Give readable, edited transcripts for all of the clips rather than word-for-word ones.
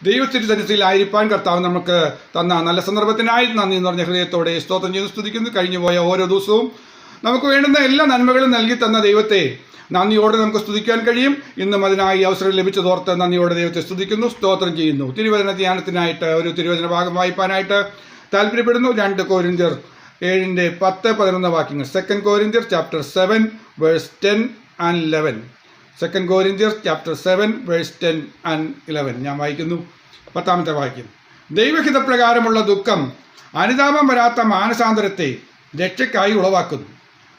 ദൈവത്തിൻ്റെ സന്നിധിയിലായിരിക്കാൻ കർത്താവ് നമുക്ക് തന്ന നല്ല സന്ദർഭത്തിനായി നന്ദി എന്ന് പറഞ്ഞ ഹൃദയത്തോടെ സ്തോത്രം ചെയ്ത് സ്തുതിക്കുന്നു. കഴിഞ്ഞുപോയ ഓരോ ദിവസവും നമുക്ക് വേണ്ടുന്ന എല്ലാ നന്മകളും നൽകി തന്ന ദൈവത്തെ നന്ദിയോടെ നമുക്ക് സ്തുതിക്കാൻ കഴിയും. ഇന്നും അതിനായി അവസരം ലഭിച്ചതോർത്ത് നന്ദിയോടെ ദൈവത്തെ സ്തുതിക്കുന്നു, സ്തോത്രം ചെയ്യുന്നു. തിരുവചന ധ്യാനത്തിനായിട്ട് ഒരു തിരുവചന ഭാഗം വായിപ്പാനായിട്ട് താല്പര്യപ്പെടുന്നു. 2 കൊരിന്ത്യർ 7:10-11 വാക്യങ്ങൾ. 2 കൊരിന്ത്യർ ചാപ്റ്റർ 7 വേഴ്സ് 10 and 11. 2 കൊരിന്ത്യർ ചാപ്റ്റർ 7 വേഴ്സ് 10 and 11 ഞാൻ വായിക്കുന്നു. 10ാമത്തെ വാക്യം. ദൈവഹിതപ്രകാരമുള്ള ദുഃഖം അനുതാപം വരാത്ത മാനസാന്തരത്തെ രക്ഷയ്ക്കായി ഉളവാക്കുന്നു.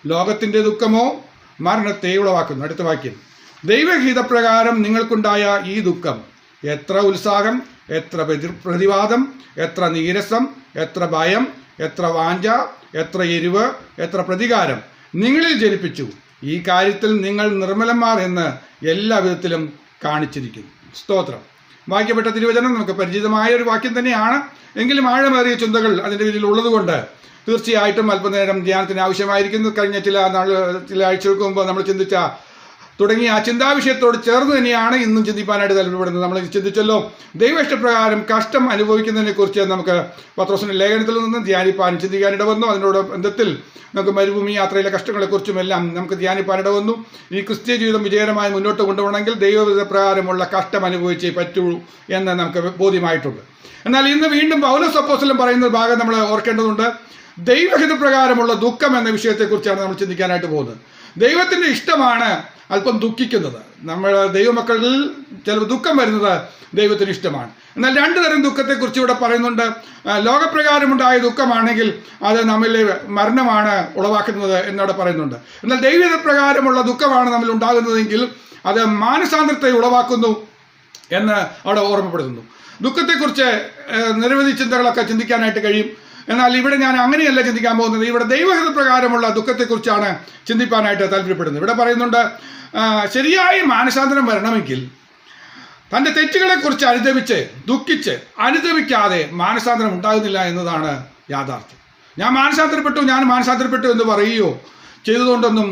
ലോകത്തിൻ്റെ ദുഃഖമോ മരണത്തെ ഉളവാക്കുന്നു. അടുത്ത വാക്യം. ദൈവഹിതപ്രകാരം നിങ്ങൾക്കുണ്ടായ ഈ ദുഃഖം എത്ര ഉത്സാഹം, എത്ര പ്രതിവാദം, എത്ര നീരസം, എത്ര ഭയം, എത്ര വാഞ്ച, എത്ര എരിവ്, എത്ര പ്രതികാരം നിങ്ങളിൽ ജനിപ്പിച്ചു. ഈ കാര്യത്തിൽ നിങ്ങൾ നിർമ്മലന്മാർ എന്ന് എല്ലാ വിധത്തിലും കാണിച്ചിരിക്കുന്നു. സ്തോത്രം. വാക്യപ്പെട്ട തിരുവചനം നമുക്ക് പരിചിതമായ ഒരു വാക്യം തന്നെയാണ്. എങ്കിലും ആഴമേറിയ ചിന്തകൾ അതിൻ്റെ പിന്നിൽ ഉള്ളതുകൊണ്ട് തീർച്ചയായിട്ടും അല്പനേരം ധ്യാനത്തിന് ആവശ്യമായിരിക്കുന്നു. കഴിഞ്ഞ ചില ആഴ്ചകൾക്ക് മുമ്പ് നമ്മൾ തുടങ്ങിയ ആ ചിന്താവിഷയത്തോട് ചേർന്ന് തന്നെയാണ് ഇന്നും ചിന്തിപ്പാനായിട്ട് താല്പര്യപ്പെടുന്നത്. നമ്മൾ ചിന്തിച്ചല്ലോ, ദൈവ ഇഷ്ടപ്രകാരം കഷ്ടം അനുഭവിക്കുന്നതിനെ കുറിച്ച് നമുക്ക് പത്രോസിന്റെ ലേഖനത്തിൽ നിന്ന് ധ്യാനിപ്പാനും ചിന്തിക്കാനിട വന്നു. അതിനോട് ബന്ധത്തിൽ നമുക്ക് മരുഭൂമി യാത്രയിലെ കഷ്ടങ്ങളെക്കുറിച്ചും എല്ലാം നമുക്ക് ധ്യാനിപ്പാനിട വന്നു. ഈ ക്രിസ്ത്യ ജീവിതം വിജയകരമായി മുന്നോട്ട് കൊണ്ടുപോകണമെങ്കിൽ ദൈവപ്രകാരമുള്ള കഷ്ടം അനുഭവിച്ചേ പറ്റുള്ളൂ എന്ന് നമുക്ക് ബോധ്യമായിട്ടുണ്ട്. എന്നാൽ ഇന്ന് വീണ്ടും പൗലോസ് അപ്പോസ്തലൻ പറയുന്ന ഭാഗം നമ്മൾ ഓർക്കേണ്ടതുണ്ട്. ദൈവഹിതപ്രകാരമുള്ള ദുഃഖം എന്ന വിഷയത്തെക്കുറിച്ചാണ് നമ്മൾ ചിന്തിക്കാനായിട്ട് പോകുന്നത്. ദൈവത്തിൻ്റെ ഇഷ്ടമാണ് അല്പം ദുഃഖിക്കുന്നത്. നമ്മൾ ദൈവമക്കളിൽ ചില ദുഃഖം വരുന്നത് ദൈവത്തിന് ഇഷ്ടമാണ്. എന്നാൽ 2 തരം ദുഃഖത്തെക്കുറിച്ച് ഇവിടെ പറയുന്നുണ്ട്. ലോകപ്രകാരമുണ്ടായ ദുഃഖമാണെങ്കിൽ അത് നമ്മിലെ മരണമാണ് ഉളവാക്കുന്നത് എന്നവിടെ പറയുന്നുണ്ട്. എന്നാൽ ദൈവപ്രകാരമുള്ള ദുഃഖമാണ് നമ്മൾ ഉണ്ടാകുന്നതെങ്കിൽ അത് മാനസാന്തരത്തെ ഉളവാക്കുന്നു എന്ന് അവിടെ ഓർമ്മപ്പെടുത്തുന്നു. ദുഃഖത്തെക്കുറിച്ച് നിരവധി ചിന്തകളൊക്കെ ചിന്തിക്കാനായിട്ട് കഴിയും. എന്നാൽ ഇവിടെ ഞാൻ അങ്ങനെയല്ല ചിന്തിക്കാൻ പോകുന്നത്. ഇവിടെ ദൈവഹിതപ്രകാരമുള്ള ദുഃഖത്തെക്കുറിച്ചാണ് ചിന്തിപ്പാനായിട്ട് താല്പര്യപ്പെടുന്നത്. ഇവിടെ പറയുന്നുണ്ട്, ശരിയായ മാനസാന്തരം വരണമെങ്കിൽ തൻ്റെ തെറ്റുകളെക്കുറിച്ച് അനുദപിച്ച് ദുഃഖിച്ച് അനുദപിക്കാതെ മാനസാന്തരം ഉണ്ടാകുന്നില്ല എന്നതാണ് യാഥാർത്ഥ്യം. ഞാൻ മാനസാന്തരപ്പെട്ടു എന്ന് പറയുകയോ ചെയ്തതുകൊണ്ടൊന്നും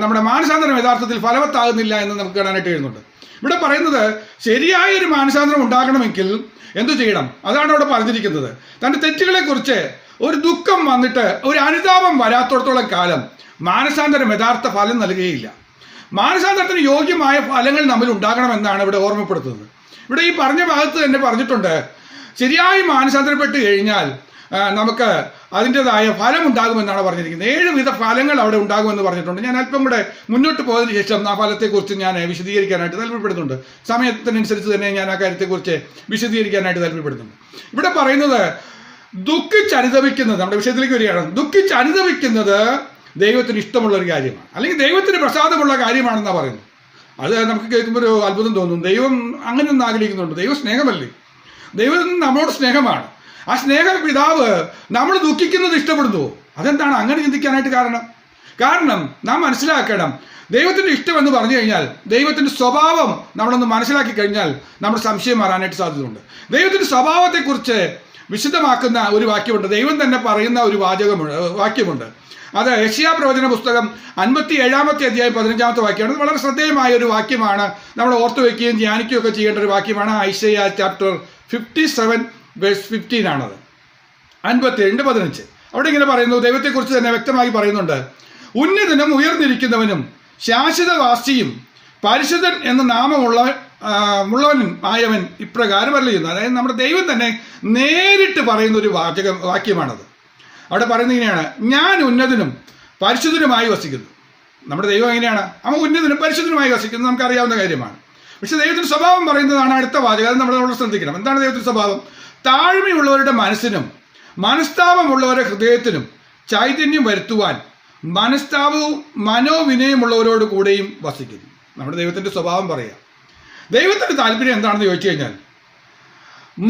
നമ്മുടെ മാനസാന്തരം യഥാർത്ഥത്തിൽ ഫലവത്താകുന്നില്ല എന്ന് നമുക്ക് കാണാനായിട്ട് കഴിയുന്നുണ്ട്. ഇവിടെ പറയുന്നത് ശരിയായ ഒരു മാനസാന്തരം ഉണ്ടാകണമെങ്കിൽ എന്തു ചെയ്യണം? അതാണ് അവിടെ പറഞ്ഞിരിക്കുന്നത്. തൻ്റെ തെറ്റുകളെക്കുറിച്ച് ഒരു ദുഃഖം വന്നിട്ട് ഒരു അനുതാപം വരാത്തോടത്തോളം കാലം മാനസാന്തരം യഥാർത്ഥ ഫലം നൽകുകയില്ല. മാനസാന്തരത്തിന് യോഗ്യമായ ഫലങ്ങൾ നമ്മിൽ ഉണ്ടാകണമെന്നാണ് ഇവിടെ ഓർമ്മപ്പെടുത്തുന്നത്. ഇവിടെ ഈ പറഞ്ഞ ഭാഗത്ത് തന്നെ പറഞ്ഞിട്ടുണ്ട്, ശരിയായി മാനസാന്തരപ്പെട്ട് കഴിഞ്ഞാൽ നമുക്ക് അതിൻ്റെതായ ഫലം ഉണ്ടാകുമെന്നാണ് പറഞ്ഞിരിക്കുന്നത്. 7 വിധ ഫലങ്ങൾ അവിടെ ഉണ്ടാകുമെന്ന് പറഞ്ഞിട്ടുണ്ട്. ഞാൻ അല്പം കൂടെ മുന്നോട്ട് പോയതിനു ശേഷം ആ ഫലത്തെക്കുറിച്ച് ഞാൻ വിശദീകരിക്കാനായിട്ട് താല്പര്യപ്പെടുന്നുണ്ട്. സമയത്തിനനുസരിച്ച് തന്നെ ഞാൻ ആ കാര്യത്തെക്കുറിച്ച് വിശദീകരിക്കാനായിട്ട് താല്പര്യപ്പെടുന്നുണ്ട്. ഇവിടെ പറയുന്നത് ദുഃഖിച്ചനുദപിക്കുന്നത്, നമ്മുടെ വിഷയത്തിലേക്ക് വരികയാണ്. ദുഃഖിച്ചനുദപിക്കുന്നത് ദൈവത്തിന് ഇഷ്ടമുള്ള ഒരു കാര്യമാണ്, അല്ലെങ്കിൽ ദൈവത്തിന് പ്രസാദമുള്ള കാര്യമാണെന്നാണ് പറയുന്നത്. അത് നമുക്ക് കേൾക്കുമ്പോൾ ഒരു അത്ഭുതം തോന്നും. ദൈവം അങ്ങനെയൊന്നും ആഗ്രഹിക്കുന്നുണ്ട്. ദൈവം സ്നേഹമല്ലേ? ദൈവം നമ്മളോട് സ്നേഹമാണ്. ആ സ്നേഹപിതാവ് നമ്മൾ ദുഃഖിക്കുന്നത് ഇഷ്ടപ്പെടുന്നുവോ? അതെന്താണ് അങ്ങനെ ചിന്തിക്കാനായിട്ട് കാരണം നാം മനസ്സിലാക്കണം, ദൈവത്തിൻ്റെ ഇഷ്ടമെന്ന് പറഞ്ഞു കഴിഞ്ഞാൽ ദൈവത്തിൻ്റെ സ്വഭാവം നമ്മളൊന്ന് മനസ്സിലാക്കി കഴിഞ്ഞാൽ നമ്മുടെ സംശയം മാറാനായിട്ട് സാധ്യതയുണ്ട്. ദൈവത്തിൻ്റെ സ്വഭാവത്തെക്കുറിച്ച് വിശദമാക്കുന്ന ഒരു വാക്യമുണ്ട്. ദൈവം തന്നെ പറയുന്ന ഒരു വാക്യമുണ്ട്. അത് യെശയ്യാ പ്രവചന പുസ്തകം 57-ാമത്തെ അധ്യായം 15-ാമത്തെ വാക്യമാണ്. അത് വളരെ ശ്രദ്ധേയമായ ഒരു വാക്യമാണ്. നമ്മൾ ഓർത്തു വയ്ക്കുകയും ധ്യാനിക്കുകയും ഒക്കെ ചെയ്യേണ്ട ഒരു വാക്യമാണ്. ഐശയ്യാ ചാപ്റ്റർ 57 വേഴ്സ് 15 ആണത്. 57:15. അവിടെ ഇങ്ങനെ പറയുന്നു, ദൈവത്തെക്കുറിച്ച് തന്നെ വ്യക്തമായി പറയുന്നുണ്ട്. ഉന്നതനും ഉയർന്നിരിക്കുന്നവനും ശാശ്വതവാസിയും പരിശുദ്ധൻ എന്ന നാമമുള്ളവനും ആയവൻ ഇപ്രകാരം അരുളിച്ചെയ്യുന്നു. അതായത് നമ്മുടെ ദൈവം തന്നെ നേരിട്ട് പറയുന്ന ഒരു വാക്യമാണത്. അവിടെ പറയുന്നത് ഇങ്ങനെയാണ്, ഞാൻ ഉന്നതനും പരിശുദ്ധനുമായി വസിക്കുന്നു. നമ്മുടെ ദൈവം എങ്ങനെയാണ്? അവൻ ഉന്നതനും പരിശുദ്ധനുമായി വസിക്കുന്നത് നമുക്കറിയാവുന്ന കാര്യമാണ്. പക്ഷെ ദൈവത്തിൻ്റെ സ്വഭാവം പറയുന്നതാണ് അടുത്ത വാചകം. അത് നമ്മൾ ശ്രദ്ധിക്കണം. എന്താണ് ദൈവത്തിൻ്റെ സ്വഭാവം? താഴ്മയുള്ളവരുടെ മനസ്സിനും മനസ്താപമുള്ളവരുടെ ഹൃദയത്തിനും ചൈതന്യം വരുത്തുവാൻ മനസ്താപവും മനോവിനയമുള്ളവരോട് കൂടെയും വസിക്കുന്നു. നമ്മുടെ ദൈവത്തിൻ്റെ സ്വഭാവം പറയാം. ദൈവത്തിൻ്റെ താല്പര്യം എന്താണെന്ന് ചോദിച്ചു കഴിഞ്ഞാൽ,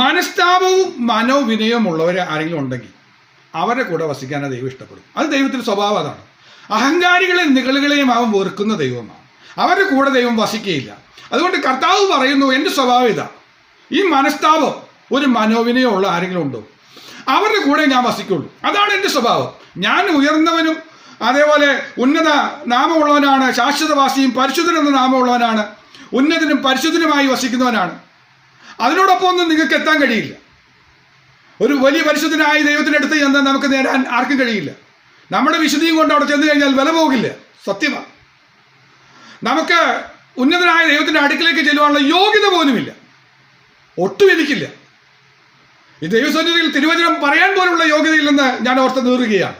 മനസ്താപവും മനോവിനയവും ഉള്ളവർ ആരെങ്കിലും ഉണ്ടെങ്കിൽ അവരുടെ കൂടെ വസിക്കാനാണ് ദൈവം ഇഷ്ടപ്പെടും. അത് ദൈവത്തിൻ്റെ സ്വഭാവം അതാണ്. അഹങ്കാരികളെയും നിഗളുകളെയും അവൻ വെറുക്കുന്ന ദൈവമാണ്. അവരുടെ കൂടെ ദൈവം വസിക്കുകയില്ല. അതുകൊണ്ട് കർത്താവ് പറയുന്നു, എൻ്റെ സ്വഭാവം ഇതാ. ഈ മനസ്താപം ഒരു മനോവിനയമുള്ള ആരെങ്കിലും ഉണ്ടോ? അവരുടെ കൂടെ ഞാൻ വസിക്കുള്ളൂ. അതാണ് എൻ്റെ സ്വഭാവം. ഞാൻ ഉയർന്നവനും അതേപോലെ ഉന്നത നാമമുള്ളവനാണ്, ശാശ്വതവാസിയും പരിശുദ്ധൻ എന്ന നാമമുള്ളവനാണ്, ഉന്നതനും പരിശുദ്ധനുമായി വസിക്കുന്നവനാണ്. അതിനോടൊപ്പം ഒന്നും നിങ്ങൾക്ക് എത്താൻ കഴിയില്ല. ഒരു വലിയ പരിശുദ്ധനായ ദൈവത്തിൻ്റെ അടുത്ത് ചെന്ന് നമുക്ക് നേടാൻ ആർക്കും കഴിയില്ല. നമ്മുടെ വിശുദ്ധിയും കൊണ്ട് അവിടെ ചെന്ന് കഴിഞ്ഞാൽ വില പോകില്ല. സത്യമാണ്. നമുക്ക് ഉന്നതനായ ദൈവത്തിൻ്റെ അടുക്കിലേക്ക് ചെല്ലുവാനുള്ള യോഗ്യത പോലുമില്ല, ഒട്ടും എനിക്കില്ല. ഈ ദൈവസന്നിധിയിൽ തിരുവചനം പറയാൻ പോലുള്ള യോഗ്യതയില്ലെന്ന് ഞാൻ ഓർത്ത് നീറുകയാണ്.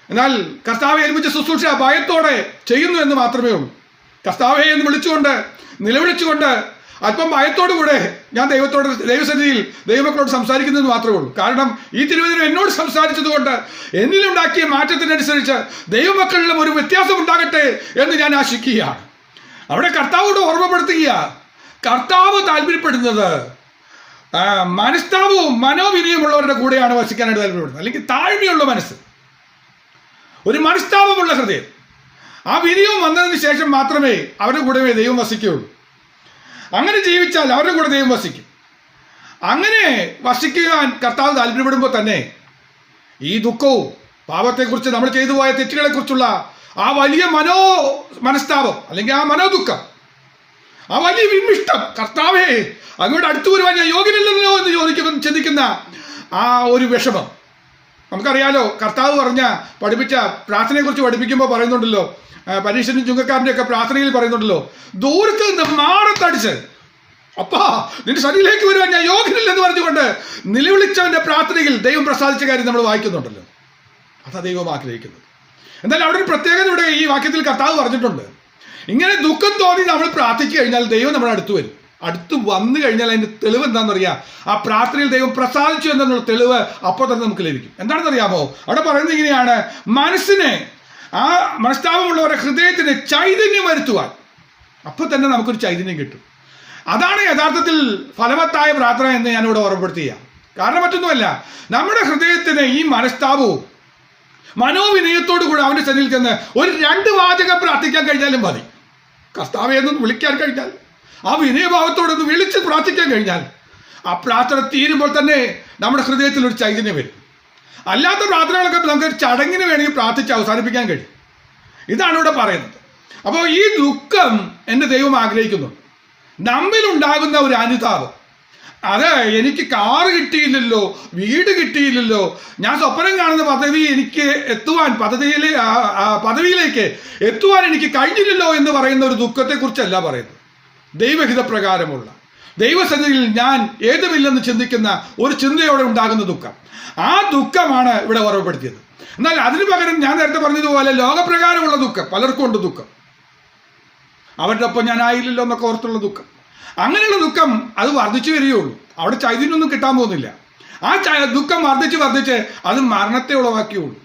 എന്നാൽ കർത്താവെ ഏൽപ്പിച്ച ശുശ്രൂഷ ഭയത്തോടെ ചെയ്യുന്നു എന്ന് മാത്രമേ ഉള്ളൂ. കർത്താവെ എന്ന് വിളിച്ചുകൊണ്ട് നിലവിളിച്ചുകൊണ്ട് അല്പം ഭയത്തോടുകൂടെ ഞാൻ ദൈവസന്നിധിയിൽ ദൈവമക്കളോട് സംസാരിക്കുന്നതെന്ന് മാത്രമേ ഉള്ളൂ. കാരണം ഈ തിരുവചനം എന്നോട് സംസാരിച്ചതുകൊണ്ട് എന്നിലുണ്ടാക്കിയ മാറ്റത്തിനനുസരിച്ച് ദൈവമക്കളിലും ഒരു വ്യത്യാസം ഉണ്ടാകട്ടെ എന്ന് ഞാൻ ആശിക്കുകയാണ്. അവിടെ കർത്താവോട് ഓർമ്മപ്പെടുത്തുക, കർത്താവ് താല്പര്യപ്പെടുന്നത് മനസ്താപവും മനോവിനയമുള്ളവരുടെ കൂടെയാണ് വസിക്കാനായിട്ട് താല്പര്യപ്പെടുന്നത്. അല്ലെങ്കിൽ താഴ്മയുള്ള മനസ്സ്, ഒരു മനസ്താപമുള്ള ഹൃദയം, ആ വിനയവും വന്നതിന് ശേഷം മാത്രമേ അവരുടെ കൂടെ ദൈവം വസിക്കുകയുള്ളൂ. അങ്ങനെ ജീവിച്ചാൽ അവരുടെ കൂടെ ദൈവം വസിക്കും. അങ്ങനെ വസിക്കുവാൻ കർത്താവ് താല്പര്യപ്പെടുമ്പോൾ തന്നെ ഈ ദുഃഖവും പാപത്തെക്കുറിച്ച്, നമ്മൾ ചെയ്തു പോയ തെറ്റുകളെക്കുറിച്ചുള്ള ആ വലിയ മനസ്താപം അല്ലെങ്കിൽ ആ മനോദുഃഖം, ആ വലിയ വിമിഷ്ടം, കർത്താവേ അങ്ങോട്ട് അടുത്തു വരുവാൻ ഞാൻ യോഗ്യനല്ലല്ലോ എന്ന് ചിന്തിക്കുന്ന ആ ഒരു വിഷമം. നമുക്കറിയാലോ, കർത്താവ് പഠിപ്പിച്ച പ്രാർത്ഥനയെക്കുറിച്ച് പഠിപ്പിക്കുമ്പോൾ പറയുന്നുണ്ടല്ലോ, പരീക്ഷനും ചുങ്കക്കാരൻ്റെ ഒക്കെ പ്രാർത്ഥനയിൽ പറയുന്നുണ്ടല്ലോ, ദൂരത്ത് നിന്ന് മാറത്തടിച്ച് അപ്പാ നിന്റെ ശരീരത്തിലേക്ക് വരുവാൻ ഞാൻ യോഗ്യനില്ലെന്ന് പറഞ്ഞുകൊണ്ട് നിലവിളിച്ചവന്റെ പ്രാർത്ഥനയിൽ ദൈവം പ്രസാദിച്ച കാര്യം നമ്മൾ വായിക്കുന്നുണ്ടല്ലോ. അതാ ദൈവം ആഗ്രഹിക്കുന്നത്. എന്നാൽ അവിടെ ഒരു പ്രത്യേകത ഇവിടെ ഈ വാക്യത്തിൽ കർത്താവ് പറഞ്ഞിട്ടുണ്ട്. ഇങ്ങനെ ദുഃഖം തോന്നി നമ്മൾ പ്രാർത്ഥിച്ചു കഴിഞ്ഞാൽ ദൈവം നമ്മുടെ അടുത്ത് വരും. അടുത്ത് വന്നു കഴിഞ്ഞാൽ അതിൻ്റെ തെളിവ് എന്താണെന്നറിയാം, ആ പ്രാർത്ഥനയിൽ ദൈവം പ്രസാദിച്ചു എന്നുള്ള തെളിവ് അപ്പോൾ തന്നെ നമുക്ക് ലഭിക്കും. എന്താണെന്നറിയാമോ, അവിടെ പറയുന്നത് ഇങ്ങനെയാണ്, മനസ്സിനെ, ആ മനസ്താപമുള്ളവരുടെ ഹൃദയത്തിന് ചൈതന്യം വരുത്തുവാൻ അപ്പോൾ തന്നെ നമുക്കൊരു ചൈതന്യം കിട്ടും. അതാണ് യഥാർത്ഥത്തിൽ ഫലവത്തായ പ്രാർത്ഥന എന്ന് ഞാനിവിടെ ഓർമ്മപ്പെടുത്തുക. കാരണം മറ്റൊന്നുമല്ല, നമ്മുടെ ഹൃദയത്തിന് ഈ മനസ്താപവും മനോവിനയത്തോടു കൂടി അവൻ്റെ സന്നിധിയിൽ ചെന്ന് ഒരു 2 വാചകം പ്രാർത്ഥിക്കാൻ കഴിഞ്ഞാലും മതി. കർത്താവെ എന്നൊന്ന് വിളിക്കാൻ കഴിഞ്ഞാൽ, ആ വിനയഭാവത്തോടൊന്ന് വിളിച്ച് പ്രാർത്ഥിക്കാൻ കഴിഞ്ഞാൽ, ആ പ്രാർത്ഥന തീരുമ്പോൾ തന്നെ നമ്മുടെ ഹൃദയത്തിൽ ഒരു ചൈതന്യം വരും. അല്ലാത്ത പ്രാർത്ഥനകളൊക്കെ നമുക്ക് ചടങ്ങിന് വേണമെങ്കിൽ പ്രാർത്ഥിച്ച് അവസാനിപ്പിക്കാൻ കഴിയും. ഇതാണ് ഇവിടെ പറയുന്നത്. അപ്പോൾ ഈ ദുഃഖം എൻ്റെ ദൈവം ആഗ്രഹിക്കുന്നുണ്ട്. നമ്മിലുണ്ടാകുന്ന ഒരു അനുതാപം, അത് എനിക്ക് കാറ് കിട്ടിയില്ലല്ലോ, വീട് കിട്ടിയില്ലല്ലോ, ഞാൻ സ്വപ്നം കാണുന്ന പദവി എനിക്ക് എത്തുവാൻ, പദവിയിലേക്ക് എത്തുവാൻ എനിക്ക് കഴിഞ്ഞില്ലല്ലോ എന്ന് പറയുന്ന ഒരു ദുഃഖത്തെക്കുറിച്ചല്ല പറയുന്നത്. ദൈവഹിതപ്രകാരമുള്ള ദൈവസന്നിധിയിൽ ഞാൻ ഏതുമില്ലെന്ന് ചിന്തിക്കുന്ന ഒരു ചിന്തയോടെ ഉണ്ടാകുന്ന ദുഃഖം, ആ ദുഃഖമാണ് ഇവിടെ ഓർമ്മപ്പെടുത്തിയത്. എന്നാൽ അതിനു പകരം ഞാൻ നേരത്തെ പറഞ്ഞതുപോലെ ലോകപ്രകാരമുള്ള ദുഃഖം, പലർക്കും ഉണ്ട് ദുഃഖം, അവരുടെ ഒപ്പം ഞാൻ ആയില്ലല്ലോ എന്നൊക്കെ ഓർത്തുള്ള ദുഃഖം. അങ്ങനെയുള്ള ദുഃഖം അത് വർദ്ധിച്ചു വരികയുള്ളൂ. അവിടെ ചൈതന്യമൊന്നും കിട്ടാൻ പോകുന്നില്ല. ആ ദുഃഖം വർദ്ധിച്ച് അത് മരണത്തെ ഉളവാക്കിയുള്ളൂ.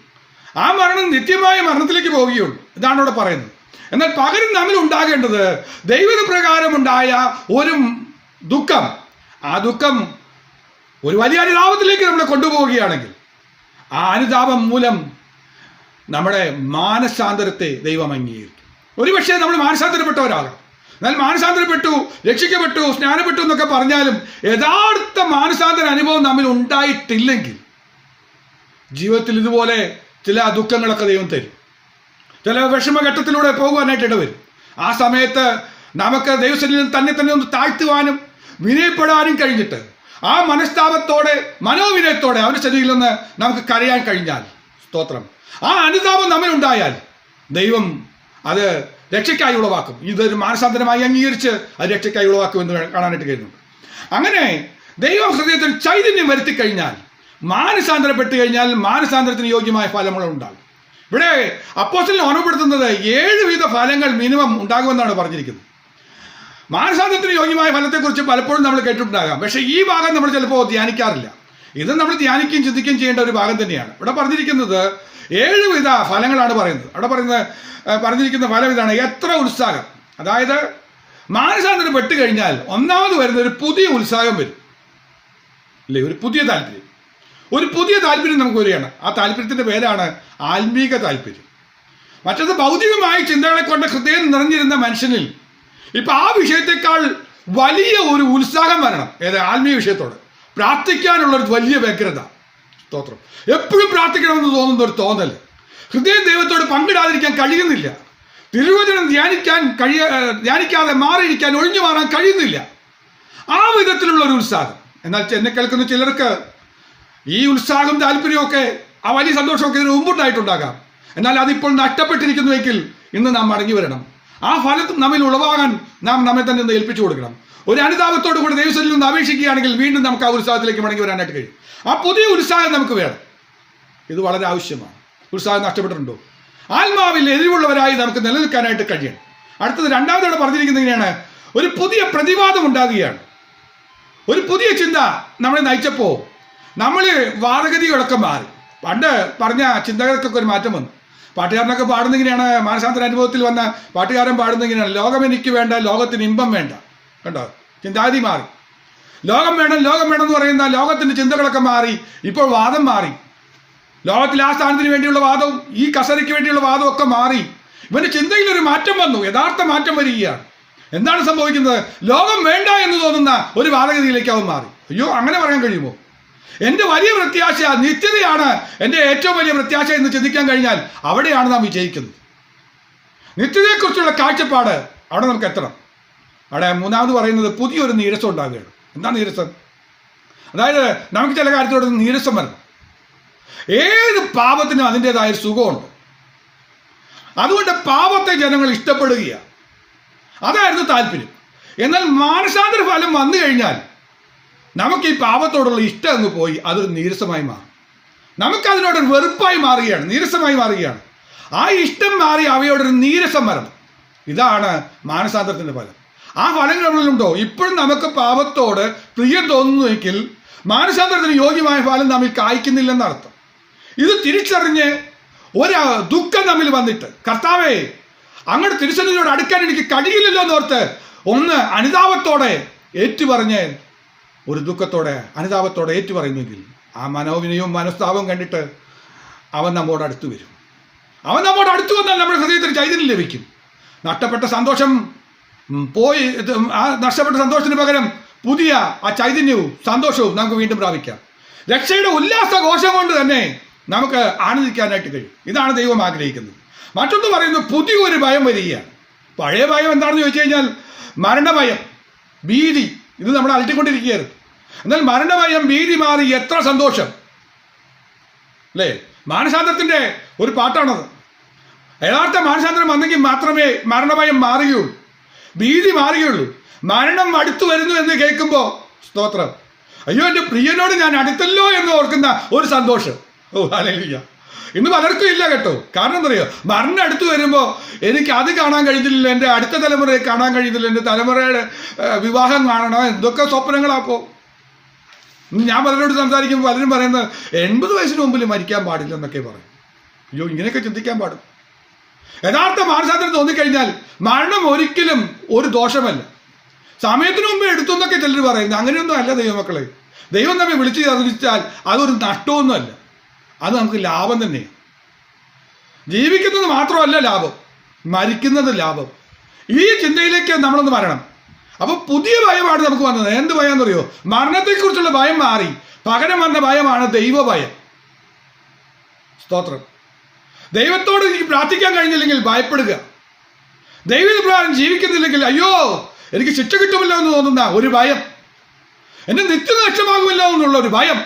ആ മരണം നിത്യമായ മരണത്തിലേക്ക് പോവുകയുള്ളൂ. ഇതാണ് ഇവിടെ പറയുന്നത്. എന്നാൽ പകരം നമ്മൾ ഉണ്ടാകേണ്ടത് ദൈവപ്രകാരമുണ്ടായ ഒരു ദുഃഖം, ആ ദുഃഖം ഒരു വലിയ അനുതാപത്തിലേക്ക് നമ്മളെ കൊണ്ടുപോവുകയാണെങ്കിൽ ആ അനുതാപം മൂലം നമ്മുടെ മാനസാന്തരത്തെ ദൈവം അംഗീകരിക്കും. ഒരുപക്ഷെ നമ്മൾ മാനസാന്തരപ്പെട്ടവരാകാം. എന്നാൽ മാനസാന്തരപ്പെട്ടു, രക്ഷിക്കപ്പെട്ടു, സ്നാനപ്പെട്ടു എന്നൊക്കെ പറഞ്ഞാലും യഥാർത്ഥ മാനസാന്തര അനുഭവം നമ്മിൽ ഉണ്ടായിട്ടില്ലെങ്കിൽ ജീവിതത്തിൽ ഇതുപോലെ ചില ദുഃഖങ്ങളൊക്കെ ദൈവം തരും. ചില വിഷമഘട്ടത്തിലൂടെ പോകുവാനായിട്ട് ഇടവരും. ആ സമയത്ത് നമുക്ക് ദൈവസന്നിധിയിൽ തന്നെ ഒന്ന് താഴ്ത്തുവാനും വിനയപ്പെടാനും കഴിഞ്ഞിട്ട് ആ മനസ്താപത്തോടെ, മനോവിനയത്തോടെ അവൻ്റെ സന്നിധിയിൽ നിന്ന് നമുക്ക് കരയാൻ കഴിഞ്ഞാൽ, സ്തോത്രം, ആ അനുതാപം നമ്മിലുണ്ടായാൽ ദൈവം അത് രക്ഷയ്ക്കായി ഉളവാക്കും. ഇതൊരു മാനസാന്തരമായി അംഗീകരിച്ച് അത് രക്ഷയ്ക്കായി ഉളവാക്കും എന്ന് കാണാനായിട്ട് കഴിയുന്നുണ്ട്. അങ്ങനെ ദൈവം ഹൃദയത്തിൽ ചൈതന്യം വരുത്തി കഴിഞ്ഞാൽ, മാനസാന്തരപ്പെട്ട് കഴിഞ്ഞാൽ മാനസാന്തരത്തിന് യോഗ്യമായ ഫലങ്ങൾ ഉണ്ടാകും. ഇവിടെ അപ്പോസ്തലൻ ഓർമ്മപ്പെടുത്തുന്നത് 7 വിധ ഫലങ്ങൾ മിനിമം ഉണ്ടാകുമെന്നാണ് പറഞ്ഞിരിക്കുന്നത്. മാനസാന്തരത്തിന് യോഗ്യമായ ഫലത്തെക്കുറിച്ച് പലപ്പോഴും നമ്മൾ കേട്ടിട്ടുണ്ടാകാം. പക്ഷേ ഈ ഭാഗം നമ്മൾ ചിലപ്പോൾ ധ്യാനിക്കാറില്ല. ഇത് നമ്മൾ ധ്യാനിക്കുകയും ചിന്തിക്കുകയും ചെയ്യേണ്ട ഒരു ഭാഗം തന്നെയാണ്. ഇവിടെ പറഞ്ഞിരിക്കുന്നത് 7 വിധ ഫലങ്ങളാണ് പറയുന്നത്. അവിടെ പറഞ്ഞിരിക്കുന്ന ഫലം ഇതാണ്: എത്ര ഉത്സാഹം. അതായത് മാനസാന്തരം പെട്ട് കഴിഞ്ഞാൽ ഒന്നാമത് വരുന്ന ഒരു പുതിയ ഉത്സാഹം വരും, അല്ലേ? ഒരു പുതിയ താല്പര്യം നമുക്ക് വരികയാണ്. ആ താല്പര്യത്തിന്റെ പേരാണ് ആത്മീക താല്പര്യം. മറ്റത് ഭൗതികമായ ചിന്തകളെ കൊണ്ട് ഹൃദയം നിറഞ്ഞിരുന്ന മനുഷ്യനിൽ ഇപ്പൊ ആ വിഷയത്തെക്കാൾ വലിയ ഒരു ഉത്സാഹം വരണം. ആത്മീയ വിഷയത്തോട് പ്രാർത്ഥിക്കാനുള്ള ഒരു വലിയ വ്യഗ്രത, സ്തോത്രം, എപ്പോഴും പ്രാർത്ഥിക്കണമെന്ന് തോന്നുന്ന ഒരു തോന്നൽ, ഹൃദയം ദൈവത്തോട് പങ്കിടാതിരിക്കാൻ കഴിയുന്നില്ല, തിരുവചനം ധ്യാനിക്കാതെ മാറിയിരിക്കാൻ, ഒഴിഞ്ഞു മാറാൻ കഴിയുന്നില്ല. ആ വിധത്തിലുള്ള ഒരു ഉത്സാഹം. എന്നാൽ എന്നെ കേൾക്കുന്ന ചിലർക്ക് ഈ ഉത്സാഹം, താല്പര്യമൊക്കെ, ആ വലിയ സന്തോഷമൊക്കെ ഇതിന് മുമ്പുണ്ടായിട്ടുണ്ടാകാം. എന്നാൽ അതിപ്പോൾ നഷ്ടപ്പെട്ടിരിക്കുന്നുവെങ്കിൽ ഇന്ന് നാം മടങ്ങി വരണം. ആ ഫലം നമ്മിൽ ഉളവാകാൻ നാം നമ്മെ തന്നെ ഒന്ന് ഏൽപ്പിച്ചു കൊടുക്കണം. ഒരു അനുതാപത്തോടു കൂടി ദൈവത്തിൽ നിന്ന് അപേക്ഷിക്കുകയാണെങ്കിൽ വീണ്ടും നമുക്ക് ആ ഉത്സാഹത്തിലേക്ക് മടങ്ങി വരാനായിട്ട് കഴിയും. ആ പുതിയ ഉത്സാഹം നമുക്ക് വേണം. ഇത് വളരെ ആവശ്യമാണ്. ഉത്സാഹം നഷ്ടപ്പെട്ടിട്ടുണ്ടോ? ആത്മാവിൽ എരിവുള്ളവരായി നമുക്ക് നിലനിൽക്കാനായിട്ട് കഴിയണം. അടുത്തത് രണ്ടാമതോടെ പറഞ്ഞിരിക്കുന്നത് ഇങ്ങനെയാണ്: ഒരു പുതിയ പ്രതിവാദം ഉണ്ടാകുകയാണ്. ഒരു പുതിയ ചിന്ത നമ്മളെ നയിച്ചപ്പോൾ നമ്മൾ വാദഗതികളൊക്കെ മാറി. പണ്ട് പറഞ്ഞ ചിന്തകൾക്കൊക്കെ ഒരു മാറ്റം വന്നു. പാട്ടുകാരനൊക്കെ പാടുന്ന ഇങ്ങനെയാണ്, മാനസാന്തര അനുഭവത്തിൽ വന്ന പാട്ടുകാരൻ പാടുന്ന ഇങ്ങനെയാണ്: ലോകം എനിക്ക് വേണ്ട, ലോകത്തിന് ഇമ്പം വേണ്ട. കണ്ടോ, ചിന്താഗതി മാറി. ലോകം വേണം, ലോകം വേണം എന്ന് പറയുന്ന ലോകത്തിന്റെ ചിന്തകളൊക്കെ മാറി. ഇപ്പോൾ വാദം മാറി. ലോകത്തിൽ ആ സ്ഥാനത്തിന് വേണ്ടിയുള്ള വാദവും ഈ കസരയ്ക്ക് വേണ്ടിയുള്ള വാദവും ഒക്കെ മാറി. ഇവന്റെ ചിന്തയിൽ ഒരു മാറ്റം വന്നു, യഥാർത്ഥ മാറ്റം വരികയാണ്. എന്താണ് സംഭവിക്കുന്നത്? ലോകം വേണ്ട എന്ന് തോന്നുന്ന ഒരു വാദഗതിയിലേക്ക് അവൻ മാറി. അയ്യോ, അങ്ങനെ പറയാൻ കഴിയുമോ? എൻ്റെ വലിയ പ്രത്യാശ നിത്യതയാണ്, എൻ്റെ ഏറ്റവും വലിയ പ്രത്യാശ എന്ന് ചിന്തിക്കാൻ കഴിഞ്ഞാൽ അവിടെയാണ് നാം വിജയിക്കുന്നത്. നിത്യതയെക്കുറിച്ചുള്ള കാഴ്ചപ്പാട് അവിടെ നമുക്ക് എത്തണം. അവിടെ മൂന്നാമത് പറയുന്നത് പുതിയൊരു നീരസം ഉണ്ടാകുകയാണ്. എന്താ നീരസം? അതായത് നമുക്ക് ചില കാര്യത്തോട് നീരസം വരണം. ഏത് പാപത്തിനും അതിൻ്റെതായ സുഖമുണ്ട്. അതുകൊണ്ട് പാപത്തെ ജനങ്ങൾ ഇഷ്ടപ്പെടുകയാണ്. അതായിരുന്നു താല്പര്യം. എന്നാൽ മാനസാന്തര ഫലം വന്നു കഴിഞ്ഞാൽ നമുക്ക് ഈ പാപത്തോടുള്ള ഇഷ്ടം അങ്ങ് പോയി അതൊരു നീരസമായി മാറും. നമുക്കതിനോടൊരു വെറുപ്പായി മാറുകയാണ്, നീരസമായി മാറുകയാണ്. ആ ഇഷ്ടം മാറി അവയോടൊരു നീരസം വരണം. ഇതാണ് മാനസാന്തരത്തിൻ്റെ ഫലം. ആ ഫലങ്ങൾ നമ്മളിലുണ്ടോ? ഇപ്പോഴും നമുക്ക് പാപത്തോട് പ്രിയം തോന്നുന്നുവെങ്കിൽ മാനസാന്തരത്തിന് യോഗ്യമായ ഫലം നമ്മിൽ കായ്ക്കുന്നില്ലെന്നർത്ഥം. ഇത് തിരിച്ചറിഞ്ഞ് ഒരു ദുഃഖം നമ്മിൽ വന്നിട്ട്, കർത്താവേ, അങ്ങോട്ട് തിരുസന്നിധിയോട് അടുക്കാൻ എനിക്ക് കഴിയില്ലല്ലോ എന്നോർത്ത് ഒന്ന് അനുതാപത്തോടെ ഏറ്റുപറഞ്ഞ്, ഒരു ദുഃഖത്തോടെ അനുതാപത്തോടെ ഏറ്റുപറയുന്നെങ്കിൽ ആ മനോവിനയവും മനസ്താപവും കണ്ടിട്ട് അവൻ നമ്മോട് അടുത്തു വരും. അവൻ നമ്മോട് അടുത്തു വന്നാൽ നമ്മുടെ ഹൃദയത്തിൽ ചൈതന്യം ലഭിക്കും. നഷ്ടപ്പെട്ട സന്തോഷം പോയി, ആ നഷ്ടപ്പെട്ട സന്തോഷത്തിന് പകരം പുതിയ ആ ചൈതന്യവും സന്തോഷവും നമുക്ക് വീണ്ടും പ്രാപിക്കാം. രക്ഷയുടെ ഉല്ലാസഘോഷം കൊണ്ട് തന്നെ നമുക്ക് ആനന്ദിക്കാനായിട്ട് കഴിയും. ഇതാണ് ദൈവം ആഗ്രഹിക്കുന്നത്. മറ്റൊന്ന് പറയുന്നു, പുതിയൊരു ഭയം വരികയാണ്. പഴയ ഭയം എന്താണെന്ന് ചോദിച്ചു കഴിഞ്ഞാൽ മരണഭയം, ഭീതി, ഇത് നമ്മൾ അലട്ടിക്കൊണ്ടിരിക്കുകയായിരുന്നു. എന്നാൽ മരണഭയം, ഭീതി മാറി എത്ര സന്തോഷം അല്ലേ? മാനസാന്തരത്തിൻ്റെ ഒരു പാട്ടാണത്. യഥാർത്ഥ മാനസാന്തരം വന്നെങ്കിൽ മാത്രമേ മരണഭയം മാറുകയുള്ളൂ, ഭീതി മാറുകയുള്ളൂ. മരണം അടുത്തു വരുന്നു എന്ന് കേൾക്കുമ്പോൾ സ്തോത്രം, അയ്യോ എൻ്റെ പ്രിയനോട് ഞാൻ അടുത്തല്ലോ എന്ന് ഓർക്കുന്ന ഒരു സന്തോഷം. ഓ ഹല്ലേലൂയ. ഇന്ന് പലർക്കും ഇല്ല കേട്ടോ. കാരണം എന്താ പറയുക, മരണം അടുത്ത് വരുമ്പോൾ എനിക്ക് അത് കാണാൻ കഴിയുന്നില്ല, എൻ്റെ അടുത്ത തലമുറയെ കാണാൻ കഴിയുന്നില്ല, എൻ്റെ തലമുറയുടെ വിവാഹം കാണണം, എന്തൊക്കെ സ്വപ്നങ്ങളാപ്പോൾ. ഞാൻ പലരോട് സംസാരിക്കുമ്പോൾ പലരും പറയുന്നത് 80 വയസ്സിന് മുമ്പിൽ മരിക്കാൻ പാടില്ല എന്നൊക്കെ പറയും. അയ്യോ, ഇങ്ങനെയൊക്കെ ചിന്തിക്കാൻ പാടും. യഥാർത്ഥ മാനസാന്തരം തോന്നിക്കഴിഞ്ഞാൽ മരണം ഒരിക്കലും ഒരു ദോഷമല്ല. സമയത്തിന് മുമ്പ് എടുത്തു എന്നൊക്കെ ചിലർ പറയുന്നത്. അങ്ങനെയൊന്നും അല്ല ദൈവമക്കളെ. ദൈവം നമ്മെ വിളിച്ചു ചേർന്നിച്ചാൽ അതൊരു നഷ്ടമൊന്നുമല്ല, അത് നമുക്ക് ലാഭം തന്നെയാണ്. ജീവിക്കുന്നത് മാത്രമല്ല ലാഭം, മരിക്കുന്നത് ലാഭം. ഈ ചിന്തയിലേക്ക് നമ്മളൊന്ന് വരണം. അപ്പൊ പുതിയ ഭയമാണ് നമുക്ക് വന്നത്. എന്ത് ഭയം എന്നറിയോ? മരണത്തെക്കുറിച്ചുള്ള ഭയം മാറി പകരം വന്ന ഭയമാണ് ദൈവഭയം. സ്തോത്രം. ദൈവത്തോട് എനിക്ക് പ്രാർത്ഥിക്കാൻ കഴിഞ്ഞില്ലെങ്കിൽ ഭയപ്പെടുക. ദൈവപ്രകാരം ജീവിക്കുന്നില്ലെങ്കിൽ അയ്യോ എനിക്ക് ശിക്ഷ കിട്ടുമല്ലോ എന്ന് തോന്നുന്ന ഒരു ഭയം, എന്റെ നിത്യ നഷ്ടമാകുമല്ലോ എന്നുള്ള ഒരു ഭയം.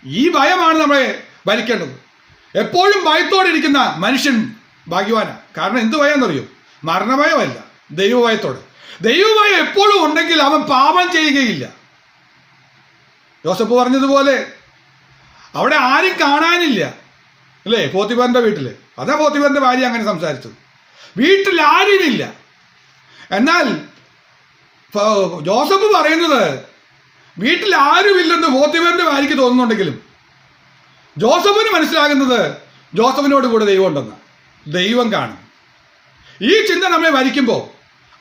ഈ ഭയമാണ് നമ്മളെ ഭരിക്കേണ്ടത്. എപ്പോഴും ഭയത്തോടെ ഇരിക്കുന്ന മനുഷ്യൻ ഭാഗ്യവാനാണ്. കാരണം എന്ത് ഭയം എന്നറിയോ? മരണഭയമല്ല, ദൈവഭയത്തോടെ. ദൈവഭയം എപ്പോഴും ഉണ്ടെങ്കിൽ അവൻ പാപം ചെയ്യുകയില്ല. യോസഫ് പറഞ്ഞതുപോലെ അവിടെ ആരും കാണാനില്ല അല്ലേ? പോത്തിഫറിന്റെ വീട്ടില്. അതാ പോത്തിഫറിന്റെ ഭാര്യ അങ്ങനെ സംസാരിച്ചത്. വീട്ടിൽ ആരുമില്ല. എന്നാൽ ജോസഫ് പറയുന്നത് വീട്ടിൽ ആരുമില്ലെന്ന് പോത്തിഫറിന്റെ ഭാര്യയ്ക്ക് തോന്നുന്നുണ്ടെങ്കിലും ജോസഫിന് മനസ്സിലാകുന്നത് ജോസഫിനോട് കൂടെ ദൈവം ഉണ്ടെന്ന്. ദൈവം കാണും. ഈ ചിന്ത നമ്മെ ഭരിക്കുമ്പോൾ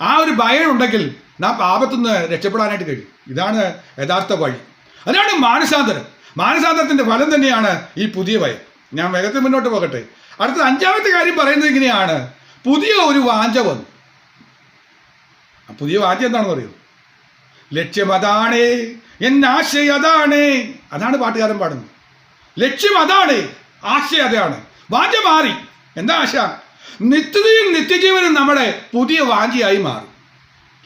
ആ ഒരു ഭയം ഉണ്ടെങ്കിൽ നാം പാപത്തുനിന്ന് രക്ഷപ്പെടാനായിട്ട് കഴിയും. ഇതാണ് യഥാർത്ഥ വഴി. അതാണ് മാനസാന്തരം. മാനസാന്തരത്തിന്റെ ഫലം തന്നെയാണ് ഈ പുതിയ ഭയം. ഞാൻ വേഗത്തിൽ മുന്നോട്ട് പോകട്ടെ. അടുത്ത 5ാമത്തെ കാര്യം പറയുന്നത് ഇങ്ങനെയാണ്: പുതിയ ഒരു വാഞ്ച വന്നു. പുതിയ വാഞ്ച എന്താണെന്ന് അറിയോ? ലക്ഷ്യം അതാണ്, എന്നാശയം അതാണ്. അതാണ് പാട്ടുകാരൻ പാടുന്നത്. ലക്ഷ്യം അതാണ്, ആശയം അതാണ്. വാഞ്ച മാറി. എന്താ ആശ? നിത്യതയും നിത്യജീവനും നമ്മുടെ പുതിയ വാഞ്ചയായി മാറി.